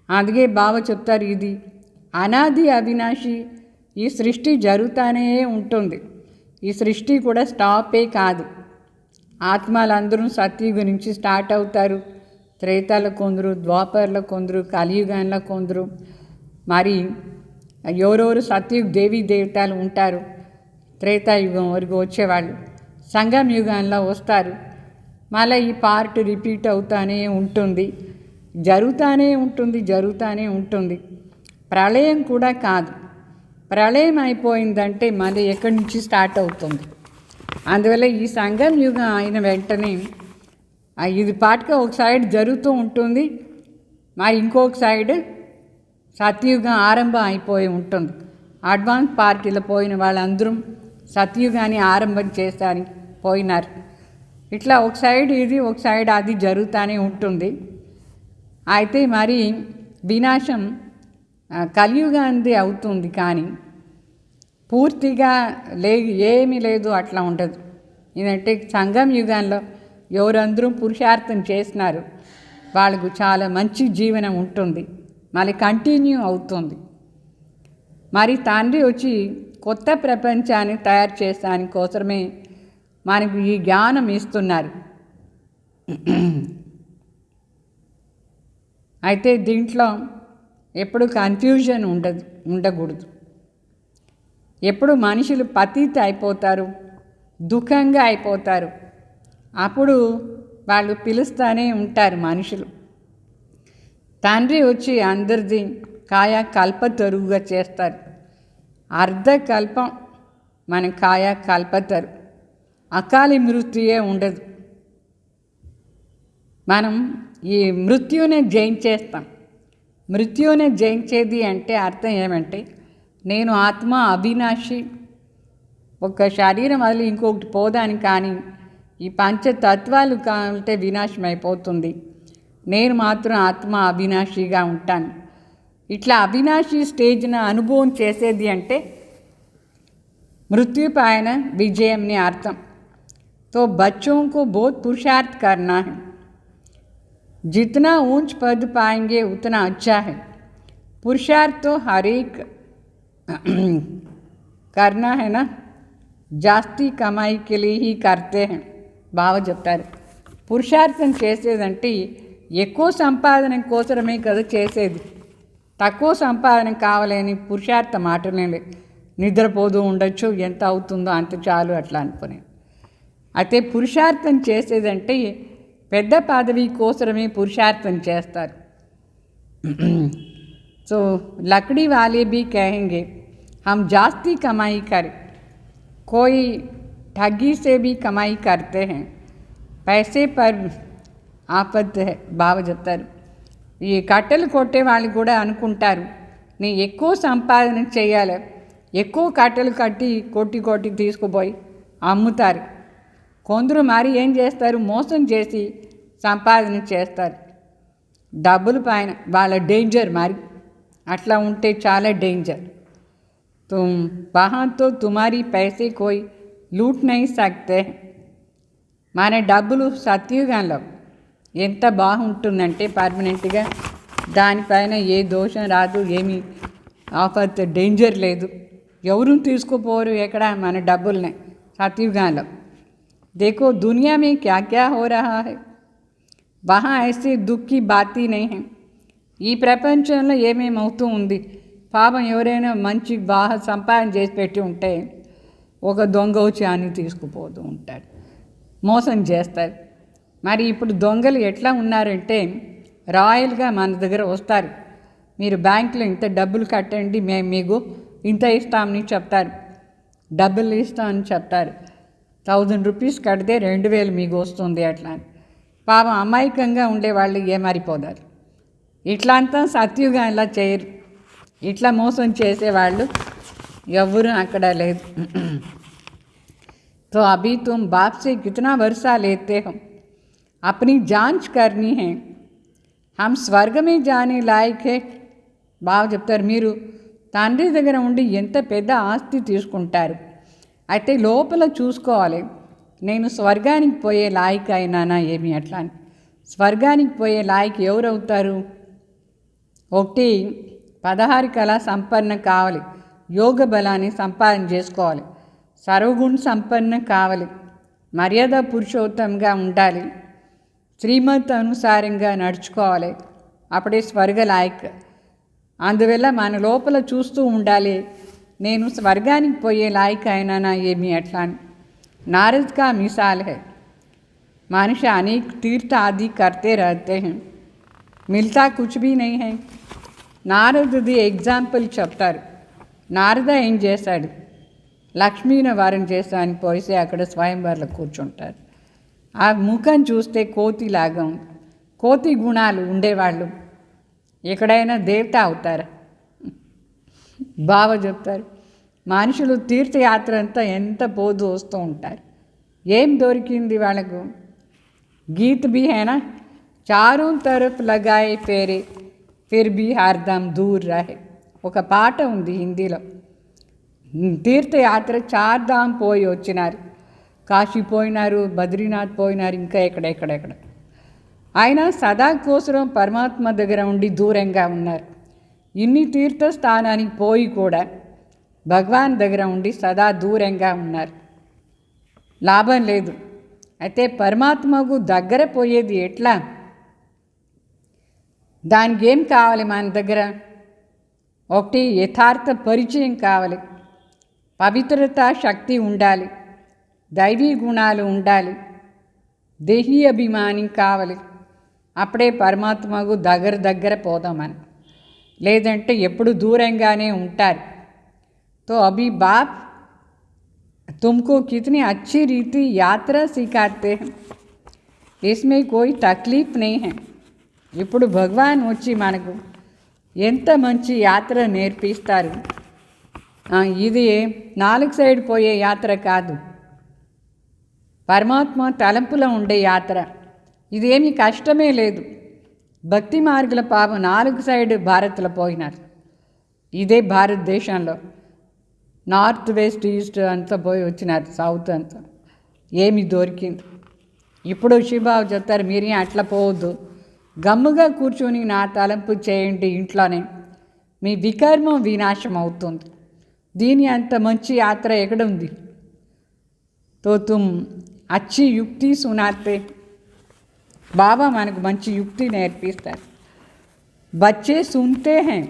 అందుకే బాబా చెప్తారు, ఇది అనాది అవినాశి, ఈ సృష్టి జరుగుతూనే ఉంటుంది. ఈ సృష్టి కూడా స్టాపే కాదు. ఆత్మలందరూ సత్యుగం నుంచి స్టార్ట్ అవుతారు. త్రేతాలో కొందరు, ద్వాపర్లో కొందరు, కలియుగంలో కొందరు, మరి ఎవరెవరు సత్యుగ దేవీ దేవతలు ఉంటారు. త్రేతాయుగం వరకు వచ్చేవాళ్ళు సంగం యుగంలో వస్తారు. మళ్ళీ ఈ పార్ట్ రిపీట్ అవుతూనే ఉంటుంది, జరుగుతూనే ఉంటుంది. ప్రళయం కూడా కాదు. ప్రళయం అయిపోయిందంటే మళ్ళీ ఎక్కడి నుంచి స్టార్ట్ అవుతుంది. అందువల్ల ఈ సంగం యుగం అయిన వెంటనే ఇది పాటుగా ఒక సైడ్ జరుగుతూ ఉంటుంది, మరి ఇంకొక సైడ్ సత్యుగం ఆరంభం అయిపోయి ఉంటుంది. అడ్వాన్స్ పార్టీలో పోయిన వాళ్ళందరూ సత్యుగాన్ని ఆరంభం చేస్తానికి పోయినారు. ఇట్లా ఒక సైడ్ ఇది, ఒక సైడ్ అది జరుగుతూనే ఉంటుంది. అయితే మరి వినాశం కలియుగాంది అవుతుంది, కానీ పూర్తిగా ఏమీ లేదు, అట్లా ఉండదు. ఎందుకంటే సంగం యుగంలో ఎవరందరూ పురుషార్థం చేసినారు వాళ్ళకు చాలా మంచి జీవనం ఉంటుంది, మళ్ళీ కంటిన్యూ అవుతుంది. మరి తండ్రి వచ్చి కొత్త ప్రపంచాన్ని తయారు చేసడానికి కోసమే మనకు ఈ జ్ఞానం ఇస్తున్నారు. అయితే దీంట్లో ఎప్పుడు కన్ఫ్యూజన్ ఉండకూడదు. ఎప్పుడు మనుషులు పతిత అయిపోతారు, దుఃఖంగా అయిపోతారు, అప్పుడు వాళ్ళు పిలుస్తూనే ఉంటారు మనుషులు. తండ్రి వచ్చి అందరిది కాయ కల్పతరువుగా చేస్తారు. అర్ధకల్పం మన కాయ కల్పతరు, అకాలి మృత్యుయే ఉండదు. మనం ఈ మృత్యునే జయించేస్తాం. మృత్యునే జయించేది అంటే అర్థం ఏమంటే, నేను ఆత్మ అవినాశి, ఒక శరీరం వదిలి ఇంకొకటి పోదాని, కానీ ఈ పంచతత్వాలు కావాలంటే వినాశం అయిపోతుంది. నేను మాత్రం ఆత్మ అవినాశిగా ఉంటాను. ఇట్లా అవినాశి స్టేజ్న అనుభవం చేసేది అంటే मृत्यु पायन विजय ने अर्थम। तो बच्चों को बहुत पुरुषार्थ करना है, जितना ऊंच पद पाएंगे उतना अच्छा है। पुरुषार्थ तो हर एक करना है ना, जास्ती कमाई के लिए ही करते हैं। బావ చెప్తారు, పురుషార్థం చేసేదంటే ఎక్కువ సంపాదన కోసమే కదా చేసేది. తక్కువ సంపాదన కావాలని పురుషార్థం మాటలే లేదు. నిద్రపోతూ ఉండొచ్చు, ఎంత అవుతుందో అంత చాలు అట్లా అనుకునే. అయితే పురుషార్థం చేసేదంటే పెద్ద పదవి కోసమే పురుషార్థం చేస్తారు. సో लकड़ी वाले भी कहेंगे हम जास्ती कमाई करें, कोई ठगी से भी कमाई करते हैं, पैसे पर ఆపత్ है। బావ చెప్తారు, ఈ కట్టెలు కొట్టే వాళ్ళు కూడా అనుకుంటారు నీ ఎక్కువ సంపాదన చేయాలి, ఎక్కువ కట్టెలు కట్టి కొట్టి కొట్టి తీసుకుపోయి అమ్ముతారు. కొందరు మరి ఏం చేస్తారు, మోసం చేసి సంపాదన చేస్తారు. డబ్బులు పైన వాళ్ళ డేంజర్ మరి అట్లా ఉంటే చాలా డేంజర్. वहाँ तो तुम्हारी पैसे कोई लूट नहीं सकते। మన డబ్బులు సత్యుగంలో ఎంత బాగుంటుందంటే పర్మనెంట్గా దానిపైన ఏ దోషం రాదు, ఏమీ ఆఫత్ డేంజర్ లేదు, ఎవరు తీసుకుపోరు ఎక్కడ మన డబ్బుల్ని సత్యుగంలో. देखो दुनिया में क्या क्या हो रहा है, वहाँ ऐसे दुख की बात ही नहीं है। ఈ ప్రపంచంలో ఏమేమవుతూ ఉంది, పాపం ఎవరైనా మంచి బాగా సంపాదన చేసి పెట్టి ఉంటే ఒక దొంగ వచ్చి అని తీసుకుపోతూ ఉంటాడు, మోసం చేస్తారు. మరి ఇప్పుడు దొంగలు ఎట్లా ఉన్నారంటే రాయల్గా మన దగ్గర వస్తారు, మీరు బ్యాంకులో ఇంత డబ్బులు కట్టండి మేము మీకు ఇంత ఇస్తామని చెప్తారు, డబ్బులు ఇస్తామని చెప్తారు. 1000 రూపీస్ కడితే 2000 మీకు వస్తుంది అట్లా. పాపం అమాయకంగా ఉండేవాళ్ళు ఏమారిపోతారు. ఇట్లా అంతా సత్యుగా ఇలా చేయరు, ఇట్లా మోసం చేసేవాళ్ళు ఎవరు అక్కడ లేదు. तो अभी तुम बाप से कितना वर्षा लेते हो, अपनी जांच करनी है, हम स्वर्ग में जाने लायक है। బావ చెప్తారు, మీరు తండ్రి దగ్గర ఉండి ఎంత పెద్ద ఆస్తి తీసుకుంటారు, అయితే లోపల చూసుకోవాలి నేను స్వర్గానికి పోయే లాయక్ అయినానా ఏమి అట్లా అని. స్వర్గానికి పోయే లాయక్ ఎవరవుతారు, ఒకటి 16 కళా సంపన్న కావాలి, యోగ బలాన్ని సంపాదన చేసుకోవాలి, సర్వగుణ సంపన్న కావాలి, మర్యాద పురుషోత్తంగా ఉండాలి, శ్రీమత్ అనుసారంగా నడుచుకోవాలి, అప్పుడే స్వర్గ లాయక్. అందువల్ల మన లోపల చూస్తూ ఉండాలి నేను స్వర్గానికి పోయే లాయక్ అయినానా ఏమి అట్లా అని. नारद का मिसाल है, मनुष्य अनेक तीर्थ आदि करते रहते हैं, मिलता कुछ भी नहीं है। నారదుది ఎగ్జాంపుల్ చెప్తారు. నారద ఏం చేశాడు, లక్ష్మీని వరం చేస్తానికి పోయితే అక్కడ స్వయంవరంలో కూర్చుంటారు. ఆ ముఖం చూస్తే కోతిలాగా ఉంది, కోతి గుణాలు ఉండేవాళ్ళు ఎక్కడైనా దేవత అవుతారు. బావ చెప్తారు, మనుషులు తీర్థయాత్ర అంతా ఎంత పోదు వస్తూ ఉంటారు, ఏం దొరికింది వాళ్ళకు. గీత్ బి హేనా, చారూ తరఫ్ లగాయే ఫేరే ఫిర్ బి హర్దమ్ దూర్ రహే. ఒక పాట ఉంది హిందీలో, తీర్థయాత్ర చార్ధామ్ పోయి వచ్చినారు, కాశీ పోయినారు, బద్రీనాథ్ పోయినారు, ఇంకా ఎక్కడెక్కడెక్కడ. ఆయన సదా కోసరం పరమాత్మ దగ్గర ఉండి దూరంగా ఉన్నారు. ఇన్ని తీర్థస్థానానికి పోయి కూడా భగవాన్ దగ్గర ఉండి సదా దూరంగా ఉన్నారు, లాభం లేదు. అయితే పరమాత్మకు దగ్గర పోయేది ఎట్లా, దానికి ఏం కావాలి మన దగ్గర, ఒకటి యథార్థ పరిచయం కావాలి, పవిత్రత శక్తి ఉండాలి, దైవీ గుణాలు ఉండాలి, దేహీ అభిమానం కావాలి, అప్పుడే పరమాత్మకు దగ్గర పోదామని. లేదంటే ఎప్పుడు దూరంగానే ఉంటారు. तो अभी बाप तुमको कितनी अच्छी रीति यात्रा सिखाते हैं, इसमें कोई तकलीफ नहीं है. ఇప్పుడు భగవాన్ వచ్చి మనకు ఎంత మంచి యాత్ర నేర్పిస్తారు. ఇది 4 సైడ్ పోయే యాత్ర కాదు, పరమాత్మ తలంపులో ఉండే యాత్ర. ఇదేమీ కష్టమే లేదు, భక్తి మార్గుల పాపం 4 సైడ్ భారత్లో పోయినారు. ఇదే భారతదేశంలో నార్త్ వెస్ట్ ఈస్ట్ అంతా పోయి వచ్చినారు, సౌత్ అంతా. ఏమి దొరికింది? ఇప్పుడు శివబాబు చెప్తారు, మీరే అట్లా పోవద్దు, గమ్ముగా కూర్చొని నా తలంపు చేయండి ఇంట్లోనే, మీ వికర్మం వినాశం అవుతుంది. దీని అంత మంచి యాత్ర ఎక్కడుంది? తో తుమ్ అచ్చి యుక్తి సునాతే. బాబా మనకు మంచి యుక్తి నేర్పిస్తారు. बच्चे सुनते हैं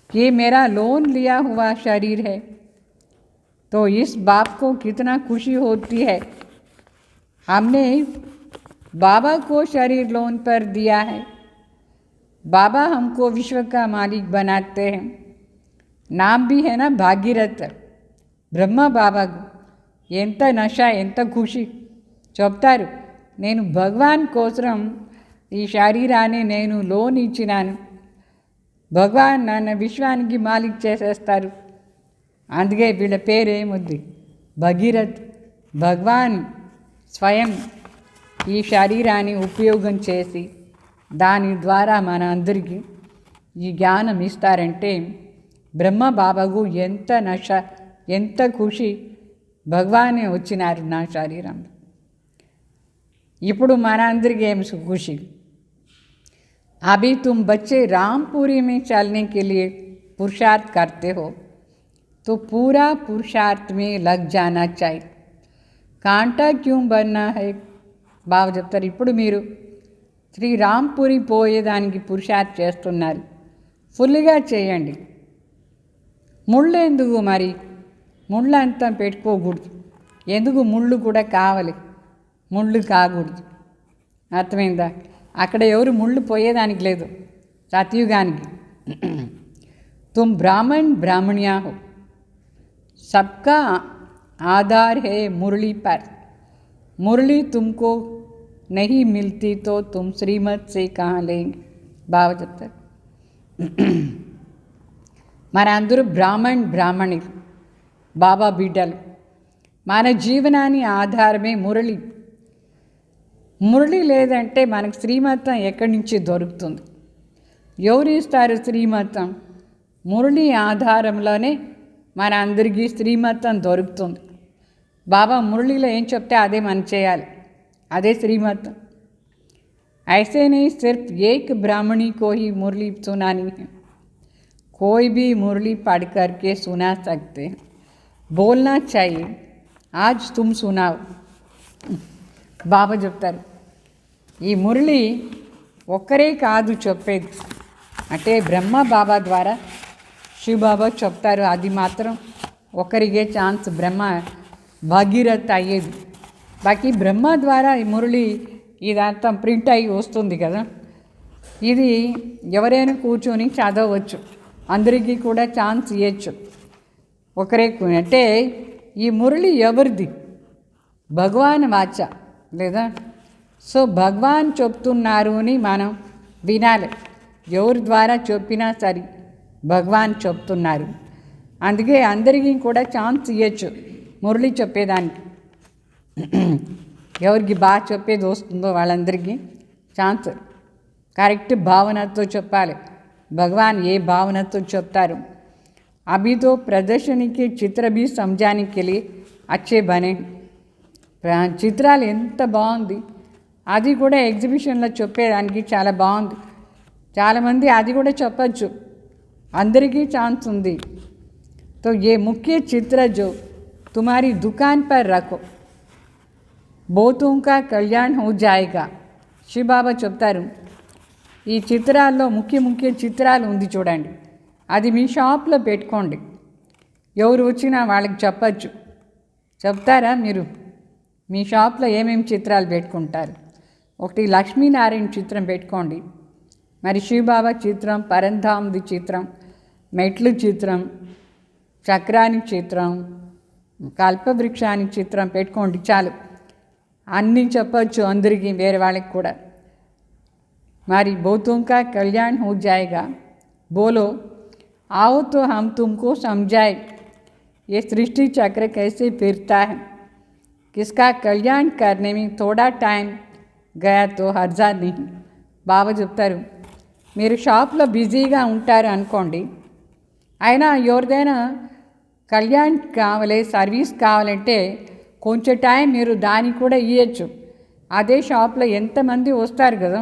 कि मेरा लोन लिया हुआ शरीर है, तो इस बाप को कितना खुशी होती है, हमने बाबा को शरीर लोन पर दिया है, बाबा हमको विश्व का मालिक बनाते हैं. नाम भी है ना भागीरथ. బ్రహ్మ బాబాకు ఎంత నష, ఎంత ఖుషి చెప్తారు. నేను భగవాన్ కోసం ఈ శరీరాన్ని నేను లోన్ ఇచ్చినాను, భగవాన్ నన్ను విశ్వానికి మాలిక్ చేసేస్తారు. అందుకే వీళ్ళ పేరేముంది? భగీరథ్. భగవాన్ స్వయం ఈ శరీరాన్ని ఉపయోగం చేసి దాని ద్వారా మన అందరికీ ఈ జ్ఞానం ఇస్తారంటే బ్రహ్మ బాబాకు ఎంత నష, ఎంత ఖుషి, భగవానే వచ్చినారు నా శరీరంలో. ఇప్పుడు మన అందరికీ ఏం ఖుషి? अभी तुम बच्चे रामपुरी में चलने के लिए पुरुषार्थ करते हो, तो पूरा पुरुषार्थ में लग जाना चाहिए. कांटा क्यों बनना है? బాబు చెప్తారు, ఇప్పుడు మీరు శ్రీరాంపురి పోయేదానికి పురుషార్థ్ చేస్తున్నారు, ఫుల్గా చేయండి. ముళ్ళు ఎందుకు మరి? ముళ్ళు అంతా పెట్టుకోకూడదు. ఎందుకు? ముళ్ళు కూడా కావాలి, ముళ్ళు కాకూడదు. అర్థమైందా? అక్కడ ఎవరు ముళ్ళు పోయేదానికి లేదు సత్యుగానికి. तुम ब्राह्मण ब्राह्मणिया हो, सबका आधार है मुरली पर. मुरली तुमको नहीं मिलती तो तुम श्रीमत से कहाँ लेंगे? బాబా చెప్తారు, మన అందరూ బ్రాహ్మణి, బాబా బిడ్డలు. మన జీవనాన్ని ఆధారమే మురళి. మురళి లేదంటే మనకు శ్రీమతం ఎక్కడి నుంచి దొరుకుతుంది? ఎవరు ఇస్తారు శ్రీమతం? మురళి ఆధారంలోనే మన అందరికీ శ్రీమతం దొరుకుతుంది. బాబా మురళిలో ఏం చెప్తే అదే మనం చేయాలి, అదే శ్రీమతం. ऐसे नहीं सिर्फ एक ब्राह्मणी को ही मुरली सुनानी है, कोई भी मुरली पढ़ करके सुना सकते हैं. बोलना चाहिए, आज तुम सुनाओ. బాబా చెప్తారు, ఈ మురళి ఒక్కరే కాదు చెప్పేది, అంటే బ్రహ్మ బాబా ద్వారా శివబాబా చెప్తారు. అది మాత్రం ఒకరికే ఛాన్స్ బ్రహ్మ భగీరథ్ అయ్యేది. బాకీ బ్రహ్మ ద్వారా ఈ మురళి ఇదంతా ప్రింట్ అయ్యి వస్తుంది కదా, ఇది ఎవరైనా కూర్చొని చదవచ్చు, అందరికీ కూడా ఛాన్స్ ఇవ్వచ్చు. ఒకరే అంటే ఈ మురళి ఎవరిది? భగవాన్ వాచ లేదా? సో భగవాన్ చెప్తున్నారు అని మనం వినాలి. ఎవరి ద్వారా చెప్పినా సరే భగవాన్ చెప్తున్నారు. అందుకే అందరికీ కూడా ఛాన్స్ ఇవ్వచ్చు మురళి చెప్పేదానికి. ఎవరికి బాగా చెప్పేది వస్తుందో వాళ్ళందరికీ ఛాన్స్. కరెక్ట్ భావనతో చెప్పాలి. భగవాన్ ఏ భావనతో చెప్తారు? अभी तो प्रदर्शनी के चित्र भी समझाने के लिए अच्छे बने. చిత్రాలు ఎంత బాగుంది, అది కూడా ఎగ్జిబిషన్లో చెప్పేదానికి చాలా బాగుంది. చాలామంది అది కూడా చెప్పచ్చు, అందరికీ ఛాన్స్ ఉంది. तो ये मुख्य चित्र जो तुम्हारी दुकान पर रखो, बहुतों का कल्याण हो जाएगा. శివబాబా చెప్తారు, ఈ చిత్రాల్లో ముఖ్య చిత్రాలు ఉంది చూడండి, అది మీ షాప్లో పెట్టుకోండి. ఎవరు వచ్చినా వాళ్ళకి చెప్పచ్చు. చెప్తారా మీరు? మీ షాప్లో ఏమేమి చిత్రాలు పెట్టుకుంటారు? ఒకటి లక్ష్మీనారాయణ చిత్రం పెట్టుకోండి, మరి శివబాబా చిత్రం, పరంధామ్ది చిత్రం, మెట్లు చిత్రం, చక్రాని చిత్రం, కల్పవృక్షాని చిత్రం పెట్టుకోండి చాలు. అన్నీ చెప్పచ్చు అందరికీ, వేరే వాళ్ళకి కూడా. మరి बहुतों का कल्याण हो जाएगा, बोलो आओ तो हम तुमको समझाए ये सृष्टि चक्र कैसे फिरता है. किसका कल्याण करने में थोड़ा टाइम गया तो हर्जा नहीं, బాబా చెప్తారు, మీరు షాప్లో బిజీగా ఉంటారు అనుకోండి, అయినా ఎవరిదైనా కళ్యాణ్ కావాలి, సర్వీస్ కావాలంటే కొంచెం టైం మీరు దానికి కూడా ఇవ్వచ్చు. అదే షాప్లో ఎంతమంది వస్తారు కదా,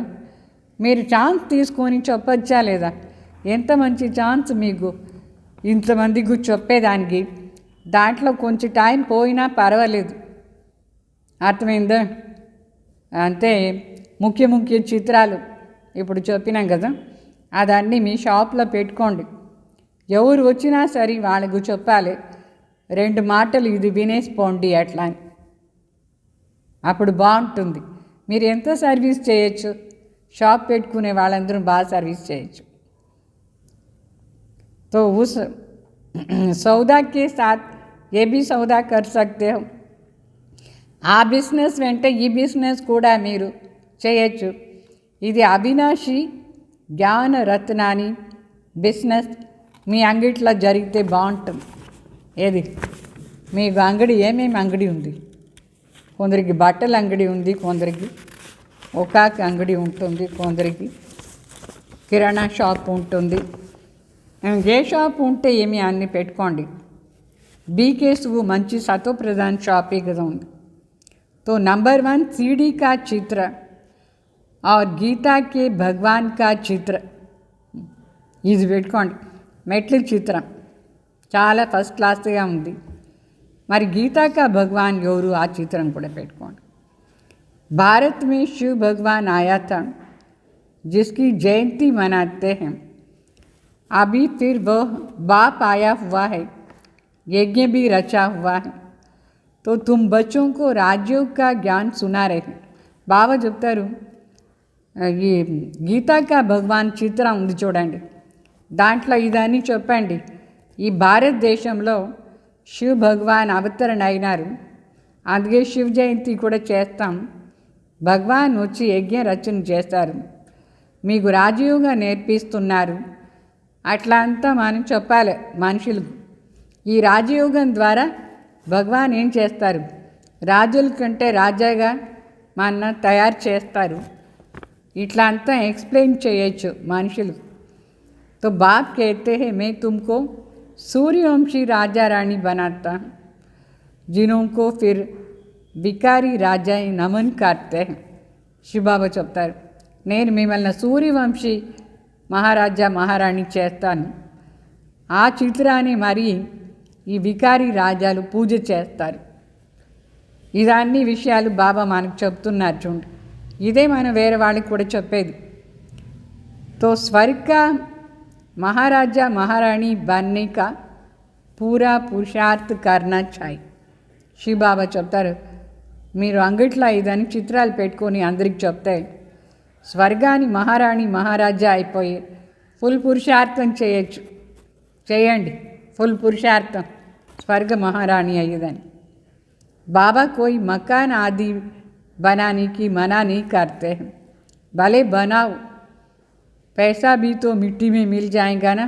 మీరు ఛాన్స్ తీసుకొని చెప్పొచ్చా లేదా? ఎంత మంచి ఛాన్స్ మీకు ఇంతమందికి చెప్పేదానికి. దాంట్లో కొంచెం టైం పోయినా పర్వాలేదు. అర్థమైందా? అంతే. ముఖ్య ముఖ్య చిత్రాలు ఇప్పుడు చెప్పినాం కదా, అదన్నీ మీ షాప్లో పెట్టుకోండి. ఎవరు వచ్చినా సరే వాళ్ళకు చెప్పాలి, 2 మాటలు ఇది వినేసిపోండి అట్లా అని. అప్పుడు బాగుంటుంది. మీరు ఎంత సర్వీస్ చేయొచ్చు, షాప్ పెట్టుకునే వాళ్ళందరూ బాగా సర్వీస్ చేయొచ్చు. तो उस सौदा के साथ ये भी सौदा कर सकते हो. ఆ బిజినెస్ వెంటే ఈ బిజినెస్ కూడా మీరు చేయొచ్చు. ఇది అవినాశి జ్ఞాన రత్నాని బిజినెస్ మీ అంగిట్లో జరిగితే బాగుంటుంది. ఏది మీకు అంగడి, ఏమేమి అంగడి ఉంది? కొందరికి బట్టల అంగడి ఉంది, కొందరికి ఒకాకి అంగడి ఉంటుంది, కొందరికి కిరాణా షాప్ ఉంటుంది. ఏ షాప్ ఉంటే ఏమి అన్నీ పెట్టుకోండి. బీకేసు మంచి సత్వప్రధాన్ షాపే కదా ఉంది. तो नंबर 1 सीडी का चित्र और गीता के भगवान का चित्र ఇది పెట్టుకోండి. మెట్ల చిత్రం చాలా ఫస్ట్ క్లాస్గా ఉంది. మరి గీతా కా భగవాన్ ఎవరు, ఆ చిత్రం కూడా పెట్టుకోండి. भारत में शिव भगवान आया था जिसकी जयंती मनाते हैं. अभी फिर वह बाप आया हुआ है, यज्ञ भी रचा हुआ है. तो तुम बच्चों को राजयोग का ज्ञान सुना रहे. బాబా చెప్తారు, ఈ గీతాకా భగవాన్ చిత్రం ఉంది చూడండి, దాంట్లో ఇదని చెప్పండి. ఈ భారతదేశంలో శివ భగవాన్ అవతరణ అయినారు, అందుకే శివ జయంతి కూడా చేస్తాం. భగవాన్ వచ్చి యజ్ఞ రచన చేస్తారు, మీకు రాజయోగా నేర్పిస్తున్నారు. అట్లా అంతా మనం చెప్పాలి మనుషులకు. ఈ రాజయోగం ద్వారా భగవాన్ ఏం చేస్తారు, రాజుల కంటే రాజాగా మన తయారు చేస్తారు. ఇట్లా అంతా ఎక్స్ప్లెయిన్ చేయొచ్చు మనుషులు. तो बाप कहते हैं मैं तुमको सूर्यवंशी राजा रानी बनाता हूँ, जिनको फिर వికారి రాజా నమన్ కార్తే. శివబాబా చెప్తారు, నేను మిమ్మల్ని సూర్యవంశీ మహారాజా మహారాణి చేస్తాను. ఆ చిత్రాన్ని మరి ఈ వికారి రాజాలు పూజ చేస్తారు. ఇదన్నీ విషయాలు బాబా మనకు చెప్తున్నారు చూడండి. ఇదే మనం వేరే వాళ్ళకి కూడా చెప్పేది. तो स्वर्ग का महाराजा महारानी बनने का पूरा पुरुषार्थ करना चाहिए. శివబాబా చెప్తారు, మీరు అంగిట్లో ఇదని చిత్రాలు పెట్టుకొని అందరికి చెప్తే స్వర్గాన్ని మహారాణి మహారాజా అయిపోయి ఫుల్ పురుషార్థం చేయొచ్చు. చేయండి ఫుల్ పురుషార్థం, స్వర్గ మహారాణి అయ్యేదని. బాబా కోయి మకాన్ ఆది बनाने मना नहीं करते हैं. भले बनाओ, पैसा भी तो मिट्टी में मिल जाएगा ना,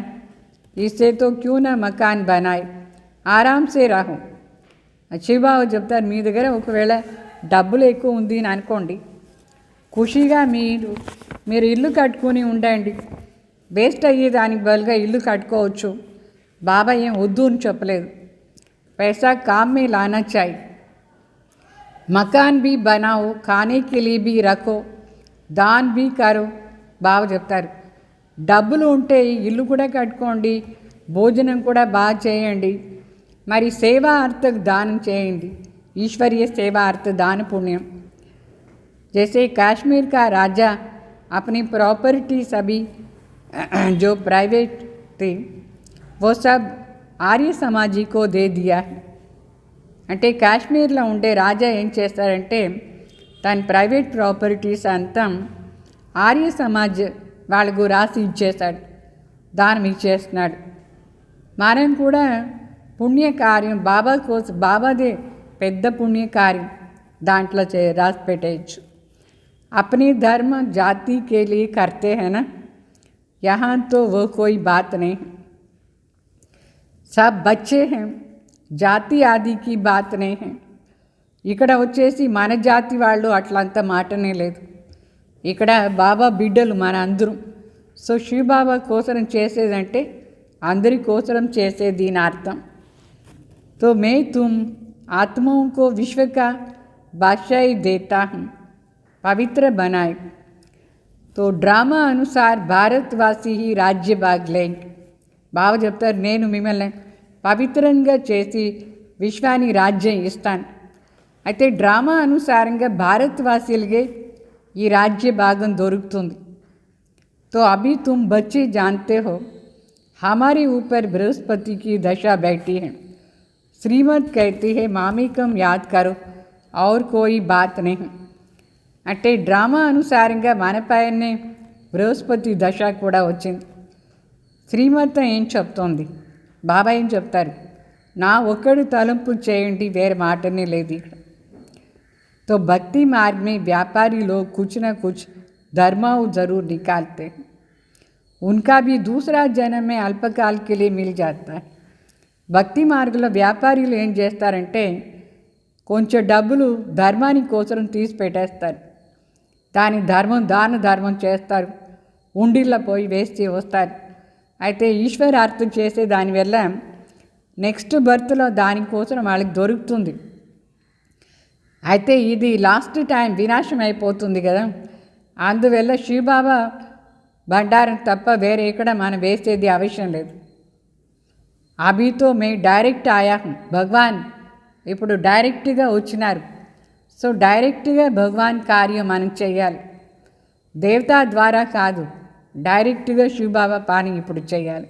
इससे तो क्यों ना मकान बनाए, आराम से रहो. శివబాబు చెప్తారు, మీ దగ్గర ఒకవేళ డబ్బులు ఎక్కువ ఉంది అని అనుకోండి, ఖుషిగా మీరు ఇల్లు కట్టుకొని ఉండండి. వేస్ట్ అయ్యేదానికి బదులుగా ఇల్లు కట్టుకోవచ్చు. బాబా ఏం వద్దు అని చెప్పలేదు. पैसा काम में लाना चाहिए. मकान भी बनाओ, खाने के लिए भी रखो, दान भी करो. బాబా చెప్తారు, డబ్బులు ఉంటే ఇల్లు కూడా కట్టుకోండి, భోజనం కూడా బాగా చేయండి, మరి సేవా अर्थ दान చేయండి. ईश्वरीय सेवा अर्थ दान पुण्यम. जैसे कश्मीर का राजा अपनी प्रॉपर्टी सभी जो प्राइवेट थी वो सब आर्य समाजी को दे दिया है. అంటే కాశ్మీర్లో ఉండే రాజా ఏం చేస్తారంటే తన ప్రైవేట్ ప్రాపర్టీస్ అంతా ఆర్య సమాజ్ వాళ్ళకు రాసి ఇచ్చేస్తాడు, దానం ఇచ్చేస్తున్నాడు. మనం కూడా పుణ్యకార్యం బాబా కోసం, బాబాదే పెద్ద పుణ్యకార్యం దాంట్లో రాసి పెట్టేయచ్చు. अपने धर्म जाति के लिए करते हैं ना, यहाँ तो वो कोई बात नहीं, सब बच्चे हैं, జాతి ఆదికి బాత్ నే హై. ఇక్కడ వచ్చేసి మన జాతి వాళ్ళు అట్లంతా మాటనే లేదు. ఇక్కడ బాబా బిడ్డలు మన అందరం. సో శివబాబా కోసరం చేసేదంటే అందరి కోసరం చేసేది దీని అర్థం. तो मैं तुम आत्माओं को विश्व का बादशाही देता हूँ, पवित्र बनाए. तो డ్రామా అనుసార్ భారత్వాసి ही राज्य भाग लेंगे. బాబా చెప్తారు, నేను మిమ్మల్ని పవిత్రంగా చేసి విశ్వాన్ని రాజ్యం ఇస్తాను. అయితే డ్రామా అనుసారంగా భారత్వాసీలకే ఈ రాజ్య భాగం దొరుకుతుంది. तो अभी तुम बच्चे जानते हो हमारे ऊपर बृहस्पति की दशा बैठी है. श्रीमद कहती है मामिकम याद करो और कोई बात नहीं. అంటే డ్రామా అనుసారంగా మనపైనే బృహస్పతి దశ కూడా వచ్చింది. శ్రీమతం ఏం చెప్తోంది, బాబా ఏం చెప్తారు, నా ఒక్కడు తలంపు చేయండి, వేరే మాటనే లేదు ఇక్కడ. तो भक्ति मार्ग में व्यापारी लोग कुछ न कुछ धर्माओं ज़रूर निकालते हैं. उनका भी दूसरा जन्म में अल्पकाल के लिए मिल जाता है. భక్తి మార్గంలో వ్యాపారులు ఏం చేస్తారంటే కొంచెం డబ్బులు ధర్మాని కోసం తీసి పెట్టేస్తారు. దాని దాన ధర్మం చేస్తారు, ఉండిల్లో పోయి వేసి వస్తారు. అయితే ఈశ్వరార్థం చేసే దానివల్ల నెక్స్ట్ బర్త్లో దానికోసం వాళ్ళకి దొరుకుతుంది. అయితే ఇది లాస్ట్ టైం వినాశం అయిపోతుంది కదా, అందువల్ల శివబాబా బండారం తప్ప వేరే ఎక్కడ మనం వేసేది అవసరం లేదు. అభితో మే డైరెక్ట్ ఆయా భగవాన్ ఇప్పుడు డైరెక్ట్గా వచ్చినారు. సో డైరెక్ట్గా భగవాన్ కార్యం మనం చేయాలి, దేవతా ద్వారా కాదు, డైరెక్ట్గా శివబాబా పని ఇప్పుడు చేయాలి.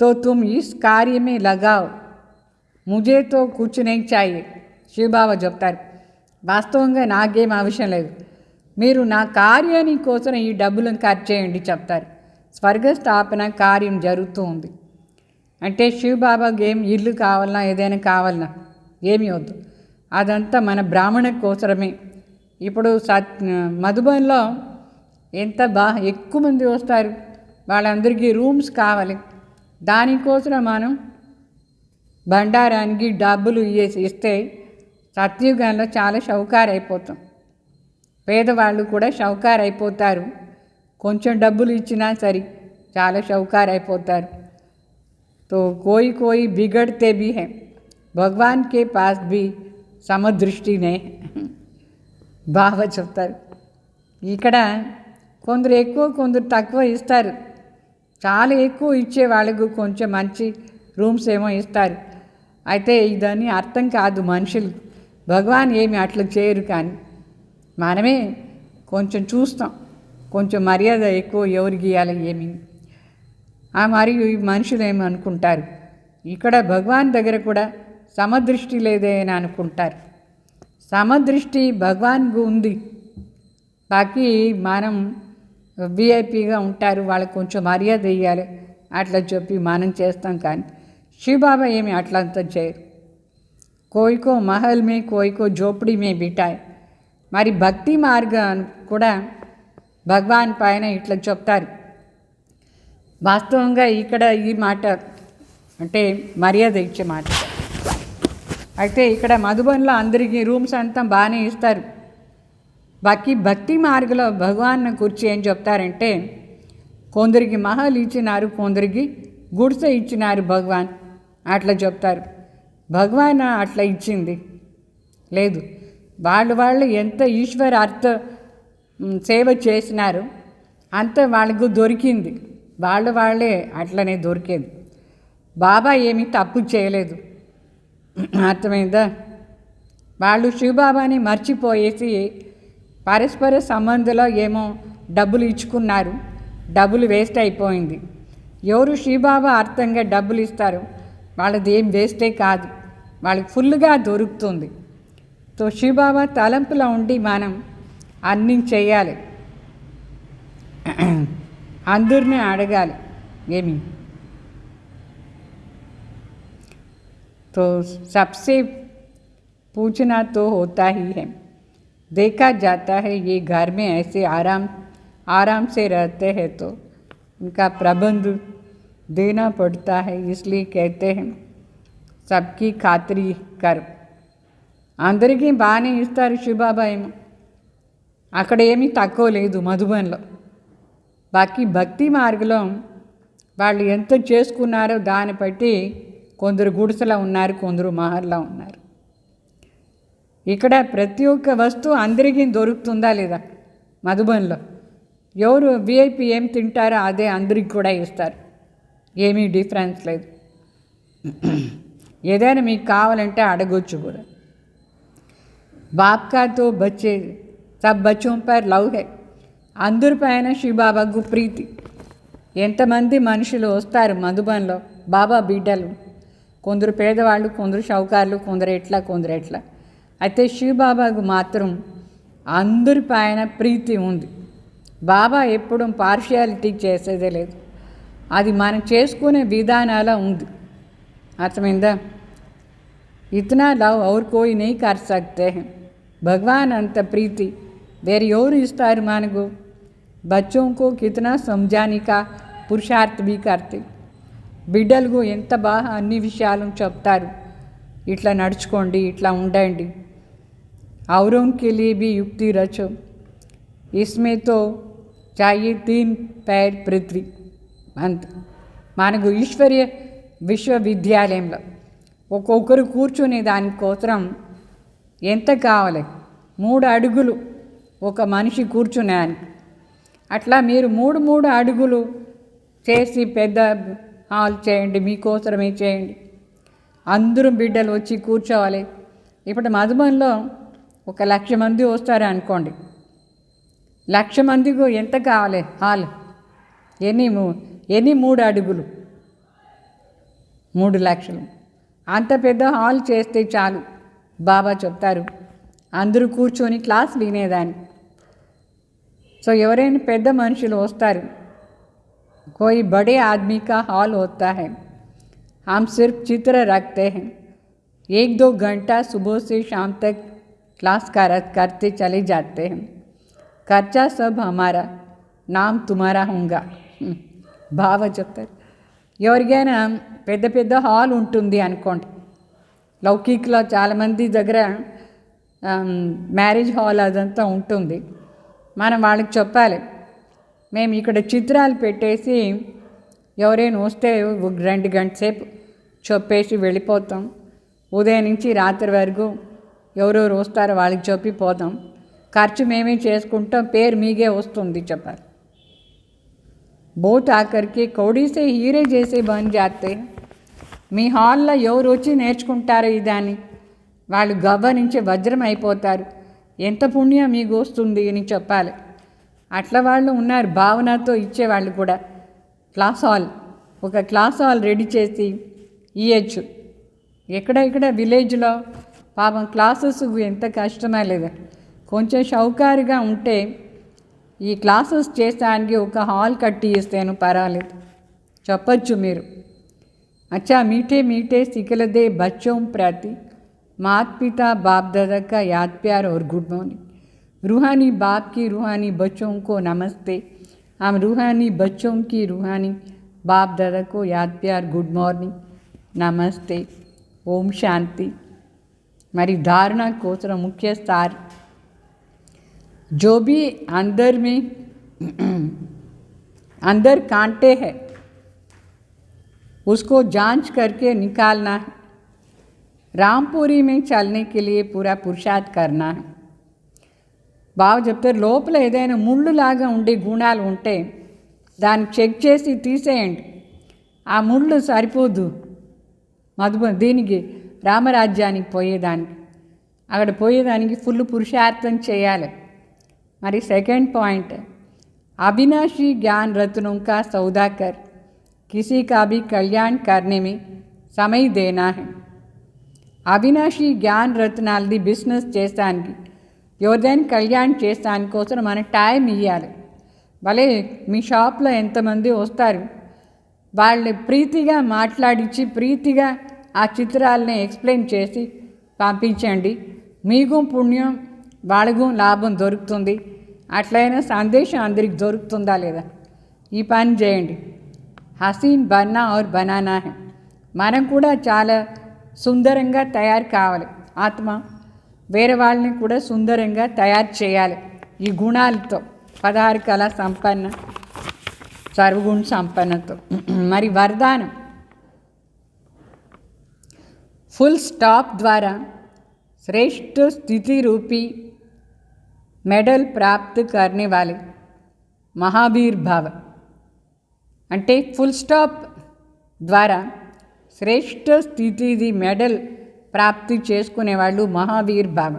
तो तुम इस कार्य में लगाओ, मुझे तो कुछ नहीं चाहिए. శివబాబా చెప్తారు, వాస్తవంగా నాకేం అవసరం లేదు, మీరు నా కార్యాని కోసం ఈ డబ్బులను ఖర్చు చేయండి చెప్తారు. స్వర్గస్థాపన కార్యం జరుగుతూ ఉంది. అంటే శివబాబాకి ఏం ఇల్లు కావాలన్నా ఏదైనా కావాలన్నా ఏమీ వద్దు, అదంతా మన బ్రాహ్మణ కోసమే. ఇప్పుడు మధుబన్లో ఎంత ఎక్కువ మంది వస్తారు, వాళ్ళందరికీ రూమ్స్ కావాలి. దానికోసం మనం బండారానికి డబ్బులు ఇస్తే సత్యుగంలో చాలా షౌకార్ అయిపోతాం. పేదవాళ్ళు కూడా షౌకార్ అయిపోతారు, కొంచెం డబ్బులు ఇచ్చినా సరే చాలా షౌకార్ అయిపోతారు. तो कोई कोई बिगड़ते भी हैं, भगवान के पास भी సమదృష్టి నే. బాబా చెప్తారు, ఇక్కడ కొందరు ఎక్కువ కొందరు తక్కువ ఇస్తారు. చాలా ఎక్కువ ఇచ్చే వాళ్ళకు కొంచెం మంచి రూమ్స్ ఏమో ఇస్తారు. అయితే ఇదని అర్థం కాదు మనుషులు, భగవాన్ ఏమి అట్లా చేయరు. కానీ మనమే కొంచెం చూస్తాం, కొంచెం మర్యాద ఎక్కువ ఎవరికి ఇవ్వాలి ఏమి. మరియు ఈ మనుషులు ఏమనుకుంటారు, ఇక్కడ భగవాన్ దగ్గర కూడా సమదృష్టి లేదే అని అనుకుంటారు. సమదృష్టి భగవాన్కు ఉంది, బాకీ మనం విఐపిగా ఉంటారు, వాళ్ళకి కొంచెం మర్యాద ఇవ్వాలి అట్లా చెప్పి మనం చేస్తాం. కానీ శివబాబా ఏమి అట్లంతా చేయరు. కోయికో మహల్ మే కోయికో జోపడి మే బిటాయ్. మరి భక్తి మార్గం కూడా భగవాన్ పైన ఇట్లా చెప్తారు. వాస్తవంగా ఇక్కడ ఈ మాట అంటే మర్యాద ఇచ్చే మాట. అయితే ఇక్కడ మధుబన్లో అందరికీ రూమ్స్ అంతా బాగానే ఇస్తారు. భక్తి మార్గంలో భగవాన్ గురించి ఏం చెప్తారంటే కొందరికి మహల్ ఇచ్చినారు, కొందరికి గుడిసె ఇచ్చినారు భగవాన్ అట్లా చెప్తారు. భగవాన్ అట్లా ఇచ్చింది లేదు, వాళ్ళు ఎంత ఈశ్వర అర్థ సేవ చేసినారు అంత వాళ్ళకు దొరికింది, వాళ్ళే అట్లనే దొరికేది. బాబా ఏమీ తప్పు చేయలేదు, అర్థమైందా. వాళ్ళు శివబాబాని మర్చిపోయేసి పరస్పర సంబంధంలో ఏమో డబ్బులు ఇచ్చుకున్నారు, డబ్బులు వేస్ట్ అయిపోయింది. ఎవరు శివబాబా అర్థంగా డబ్బులు ఇస్తారు వాళ్ళది ఏం వేస్టే కాదు, వాళ్ళకి ఫుల్గా దొరుకుతుంది. సో శివబాబా తలంపులో ఉండి మనం అన్నీ చేయాలి, అందరినీ అడగాలి ఏమి. तो सबसे पूछना तो होता ही है, देखा जाता है ये घर में ऐसे आराम से रहते हैं तो उनका प्रबंध देना पड़ता है, इसलिए कहते हैं सबकी खातरी कर. అందరికీ బాగానే ఇస్తారు శివబాబా ఏమో, అక్కడ ఏమీ తక్కువ లేదు మధుబన్లో. బాకీ భక్తి మార్గంలో వాళ్ళు ఎంత చేసుకున్నారో దాన్ని బట్టి కొందరు గుడిసెలో ఉన్నారు, కొందరు మహల్లో ఉన్నారు. ఇక్కడ ప్రతి ఒక్క వస్తువు అందరికీ దొరుకుతుందా లేదా? మధుబన్లో ఎవరు విఐపి ఏం తింటారో అదే అందరికి కూడా ఇస్తారు, ఏమీ డిఫరెన్స్ లేదు. ఏదైనా మీకు కావాలంటే అడగొచ్చు కూడా. బాప్ కా తో బచ్చే సబ్ బచ్చోం పర్ లవ్ హై. అందరిపైన శివబాబాకు ప్రీతి. ఎంతమంది మనుషులు వస్తారు మధుబన్లో బాబా బిడ్డలు, కొందరు పేదవాళ్ళు, కొందరు షౌకార్లు, కొందరు ఎట్లా. అయితే శివబాబాకు మాత్రం అందరిపైన ప్రీతి ఉంది. బాబా ఎప్పుడు పార్షియాలిటీ చేసేదే లేదు, అది మనం చేసుకునే విధానాల ఉంది. అర్థమైందా? ఇతనా లవ్ और कोई नहीं कर सकते हैं. భగవాన్ అంత ప్రీతి వేరే ఎవరు ఇస్తారు మనకు? బచ్చోं को कितना समझाने का पुरुषार्थ भी करते. బిడ్డలకు ఎంత బాగా అన్ని విషయాలు చెప్తారు, ఇట్లా నడుచుకోండి, ఇట్లా ఉండండి. औरों के लिए भी युक्ति रचो, इसमें तो चाहिए 3 पैर पृथ्वी. అంత మనకు ఈశ్వర్య విశ్వవిద్యాలయంలో ఒక్కొక్కరు కూర్చునే దానికోసం ఎంత కావాలి? 3 అడుగులు ఒక మనిషి కూర్చునేదానికి. అట్లా మీరు 3 అడుగులు చేసి పెద్ద హాల్ చేయండి, మీకోసమే చేయండి. అందరూ బిడ్డలు వచ్చి కూర్చోవాలి. ఇప్పుడు మధుబన్లో 1,00,000 మంది వస్తారు అనుకోండి, 1,00,000 మందికి ఎంత కావాలి హాల్? ఎన్ని 3 అడుగులు? 3 లక్షలు. అంత పెద్ద హాల్ చేస్తే చాలు. బాబా చెప్తారు అందరూ కూర్చొని క్లాస్ వినేదాన్ని. సో ఎవరైనా పెద్ద మనుషులు వస్తారు, कोई बड़े आदमी का हॉल होता है, हम सिर्फ चित्र रखते हैं, 1-2 घंटा सुबह से शाम तक क्लास करते चले जाते हैं, खर्चा सब हमारा, नाम तुम्हारा होगा. బాబా చెప్తారు. ఎవరికైనా పెద్ద పెద్ద హాల్ ఉంటుంది అనుకోండి, లౌకిక్లో చాలామంది దగ్గర మ్యారేజ్ హాల్ అదంతా ఉంటుంది. మనం వాళ్ళకి చెప్పాలి, మేము ఇక్కడ చిత్రాలు పెట్టేసి ఎవరైనా వస్తే 2 గంటల సేపు చెప్పేసి వెళ్ళిపోతాం. ఉదయం నుంచి రాత్రి వరకు ఎవరెవరు వస్తారో వాళ్ళకి చెప్పిపోతాం, ఖర్చు మేమే చేసుకుంటాం, పేరు మీకే వస్తుంది చెప్పాలి. बहुत आकर के कौड़ी से हीरे जैसे बन जाते. మీ హాల్లో ఎవరు వచ్చి నేర్చుకుంటారో ఇదాన్ని వాళ్ళు గవ్వ నుంచి వజ్రం అయిపోతారు, ఎంత పుణ్యం మీకు వస్తుంది అని చెప్పాలి. అట్లా వాళ్ళు ఉన్నారు, భావనతో ఇచ్చేవాళ్ళు కూడా. ఒక క్లాస్ హాల్ రెడీ చేసి ఇవ్వచ్చు. ఇక్కడ విలేజ్లో పాపం క్లాసెస్ ఎంత కష్టమే లేదా, కొంచెం షౌకారుగా ఉంటే ఈ క్లాసెస్ చేసానికి ఒక హాల్ కట్టి ఇస్తేను పర్వాలేదు చెప్పచ్చు మీరు. अच्छा मीठे मीठे सिखलदे बच्चों प्रति माता पिता बाप दादा का याद प्यार और गुड मॉर्निंग. रूहानी बाप की रूहानी बच्चों को नमस्ते. हम रूहानी बच्चों की रूहानी बाप दादा को याद प्यार गुड मॉर्निंग नमस्ते ओम शांति. हमारी धारणा कोसरा मुख्य सार, जो भी अंदर कांटे हैं उसको जांच करके निकालना है. रामपुरी में चलने के लिए पूरा पुरुषार्थ करना है. బాగా చెప్తారు, లోపల ఏదైనా ముళ్ళులాగా ఉండే గుణాలు ఉంటే దాన్ని చెక్ చేసి తీసేయండి. ఆ ముళ్ళు సరిపోదు దీనికి రామరాజ్యానికి పోయేదానికి. అక్కడ పోయేదానికి ఫుల్ పురుషార్థం చేయాలి. మరి సెకండ్ పాయింట్, అవినాశీ ज्ञान रत्नों का सौदा कर किसी का भी कल्याण करने में समय देना है. అవినాశీ జ్ఞాన్ రత్నాలది బిజినెస్ చేస్తానికి, ఎవరిదైనా కళ్యాణ్ చేస్తానికి కోసం మన టైం ఇవ్వాలి. భలే మీ షాప్లో ఎంతమంది వస్తారు, వాళ్ళు ప్రీతిగా మాట్లాడించి ప్రీతిగా ఆ చిత్రాలని ఎక్స్ప్లెయిన్ చేసి పంపించండి. మీకు పుణ్యం, వాళ్ళకు లాభం దొరుకుతుంది. అట్లయినా సందేశం అందరికి దొరుకుతుందా లేదా? ఈ పని చేయండి. హసీన్ బన్నా और बनाना है. మనం కూడా చాలా సుందరంగా తయారు కావాలి. ఆత్మ వేరే వాళ్ళని కూడా సుందరంగా తయారు చేయాలి. ఈ గుణాలతో 16 కళా సంపన్న సర్వగుణ సంపన్నతో. మరి వరదానం फुल स्टॉप द्वारा श्रेष्ठ स्थिति रूपी मेडल प्राप्त करने वाले महावीर भाव. అంటే ఫుల్ స్టాప్ ద్వారా శ్రేష్ఠ స్థితిది మెడల్ ప్రాప్తి చేసుకునే వాళ్ళు మహావీర్ భావ.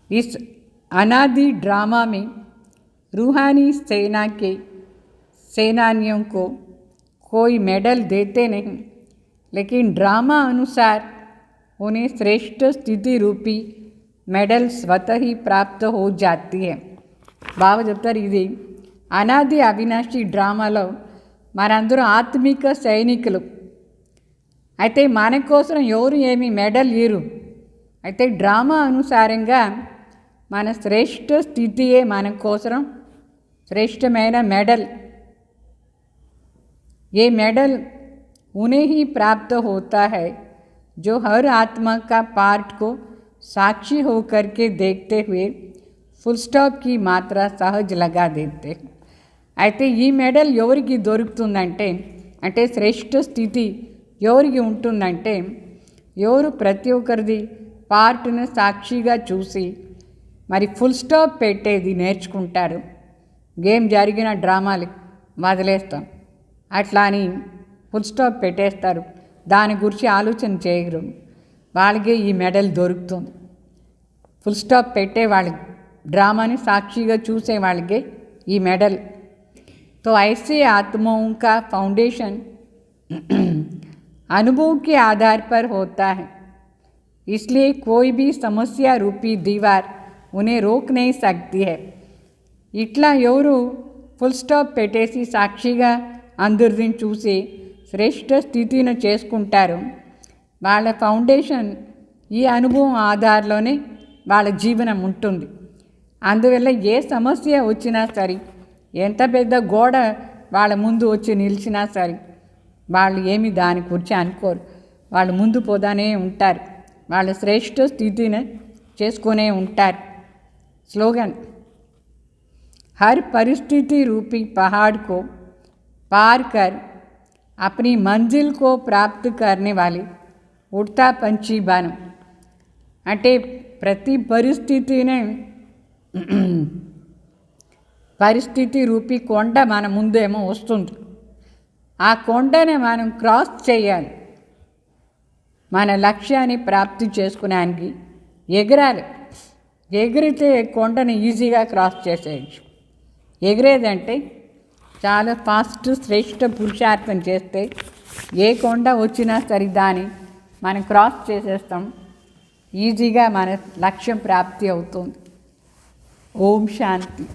इस अनादि ड्रामा में रूहानी सेना के सेनानियों को कोई मेडल देते नहीं, लेकिन ड्रामा अनुसार उन्हें श्रेष्ठ स्थिति रूपी मेडल स्वतः ही प्राप्त हो जाती है. బాబా చెప్తారు, ఇది అనాది అవినాశి డ్రామాలో మనందరూ ఆత్మిక సైనికులు. అయితే మన కోసం ఎవరు ఏమి మెడల్ ఇరు. అయితే డ్రామా అనుసారంగా మన శ్రేష్ఠ స్థితియే మన కోసం శ్రేష్టమైన మెడల్. ये मेडल उन्हें ही प्राप्त होता है जो हर आत्मा का पार्ट को साक्षी होकर के देखते हुए फुल स्टॉप की मात्रा सहज लगा देते. అయితే ఈ మెడల్ ఎవరికి దొరుకుతుందంటే, అంటే శ్రేష్ఠ స్థితి ఎవరికి ఉంటుందంటే, ఎవరు ప్రతి ఒక్కరిది పార్ట్ను సాక్షిగా చూసి మరి ఫుల్ స్టాప్ పెట్టేది నేర్చుకుంటారు. గేమ్ జరిగిన డ్రామాలు వదిలేస్తాం, అట్లా అని ఫుల్ స్టాప్ పెట్టేస్తారు, దాని గురించి ఆలోచన చేయరు, వాళ్ళకే ఈ మెడల్ దొరుకుతుంది. ఫుల్ స్టాప్ పెట్టే వాళ్ళకి, డ్రామాని సాక్షిగా చూసే వాళ్ళకే ఈ మెడల్. तो ऐसे आत्माओं का फाउंडेशन अनुभव के आधार पर होता है, इसलिए कोई भी समस्या रूपी दीवार उन्हें रोक नहीं सकती है. ఇట్లా ఎవరు ఫుల్ స్టాప్ పెట్టేసి సాక్షిగా అందరిని చూసి శ్రేష్ఠ స్థితిని చేసుకుంటారు, వాళ్ళ ఫౌండేషన్ ఈ అనుభవం ఆధారంలోనే వాళ్ళ జీవనం ఉంటుంది. అందువల్ల ఏ సమస్య వచ్చినా సరే, ఎంత పెద్ద గోడ వాళ్ళ ముందు వచ్చి నిలిచినా సరే, వాళ్ళు ఏమి దాని గురించి అనుకోరు, వాళ్ళు ముందు పోదానే ఉంటారు, వాళ్ళ శ్రేష్ఠ స్థితిని చేసుకునే ఉంటారు. స్లోగన్ हर परिस्थिति रूपी पहाड़ को पार कर अपनी मंजिल को प्राप्त करने वाली उड़ता पंछी बनो. అంటే ప్రతి పరిస్థితి రూపీ కొండ మన ముందేమో వస్తుంది, ఆ కొండని మనం క్రాస్ చేయాలి, మన లక్ష్యాన్ని ప్రాప్తి చేసుకునేందుకు ఎగరాలి. ఎగిరితే కొండని ఈజీగా క్రాస్ చేసేయచ్చు. ఎగిరేదంటే చాలా ఫాస్ట్ శ్రేష్ఠ పురుషార్థం చేస్తే ఏ కొండ వచ్చినా సరే దాన్ని మనం క్రాస్ చేసేస్తాం, ఈజీగా మన లక్ష్యం ప్రాప్తి అవుతుంది. ఓం శాంతి.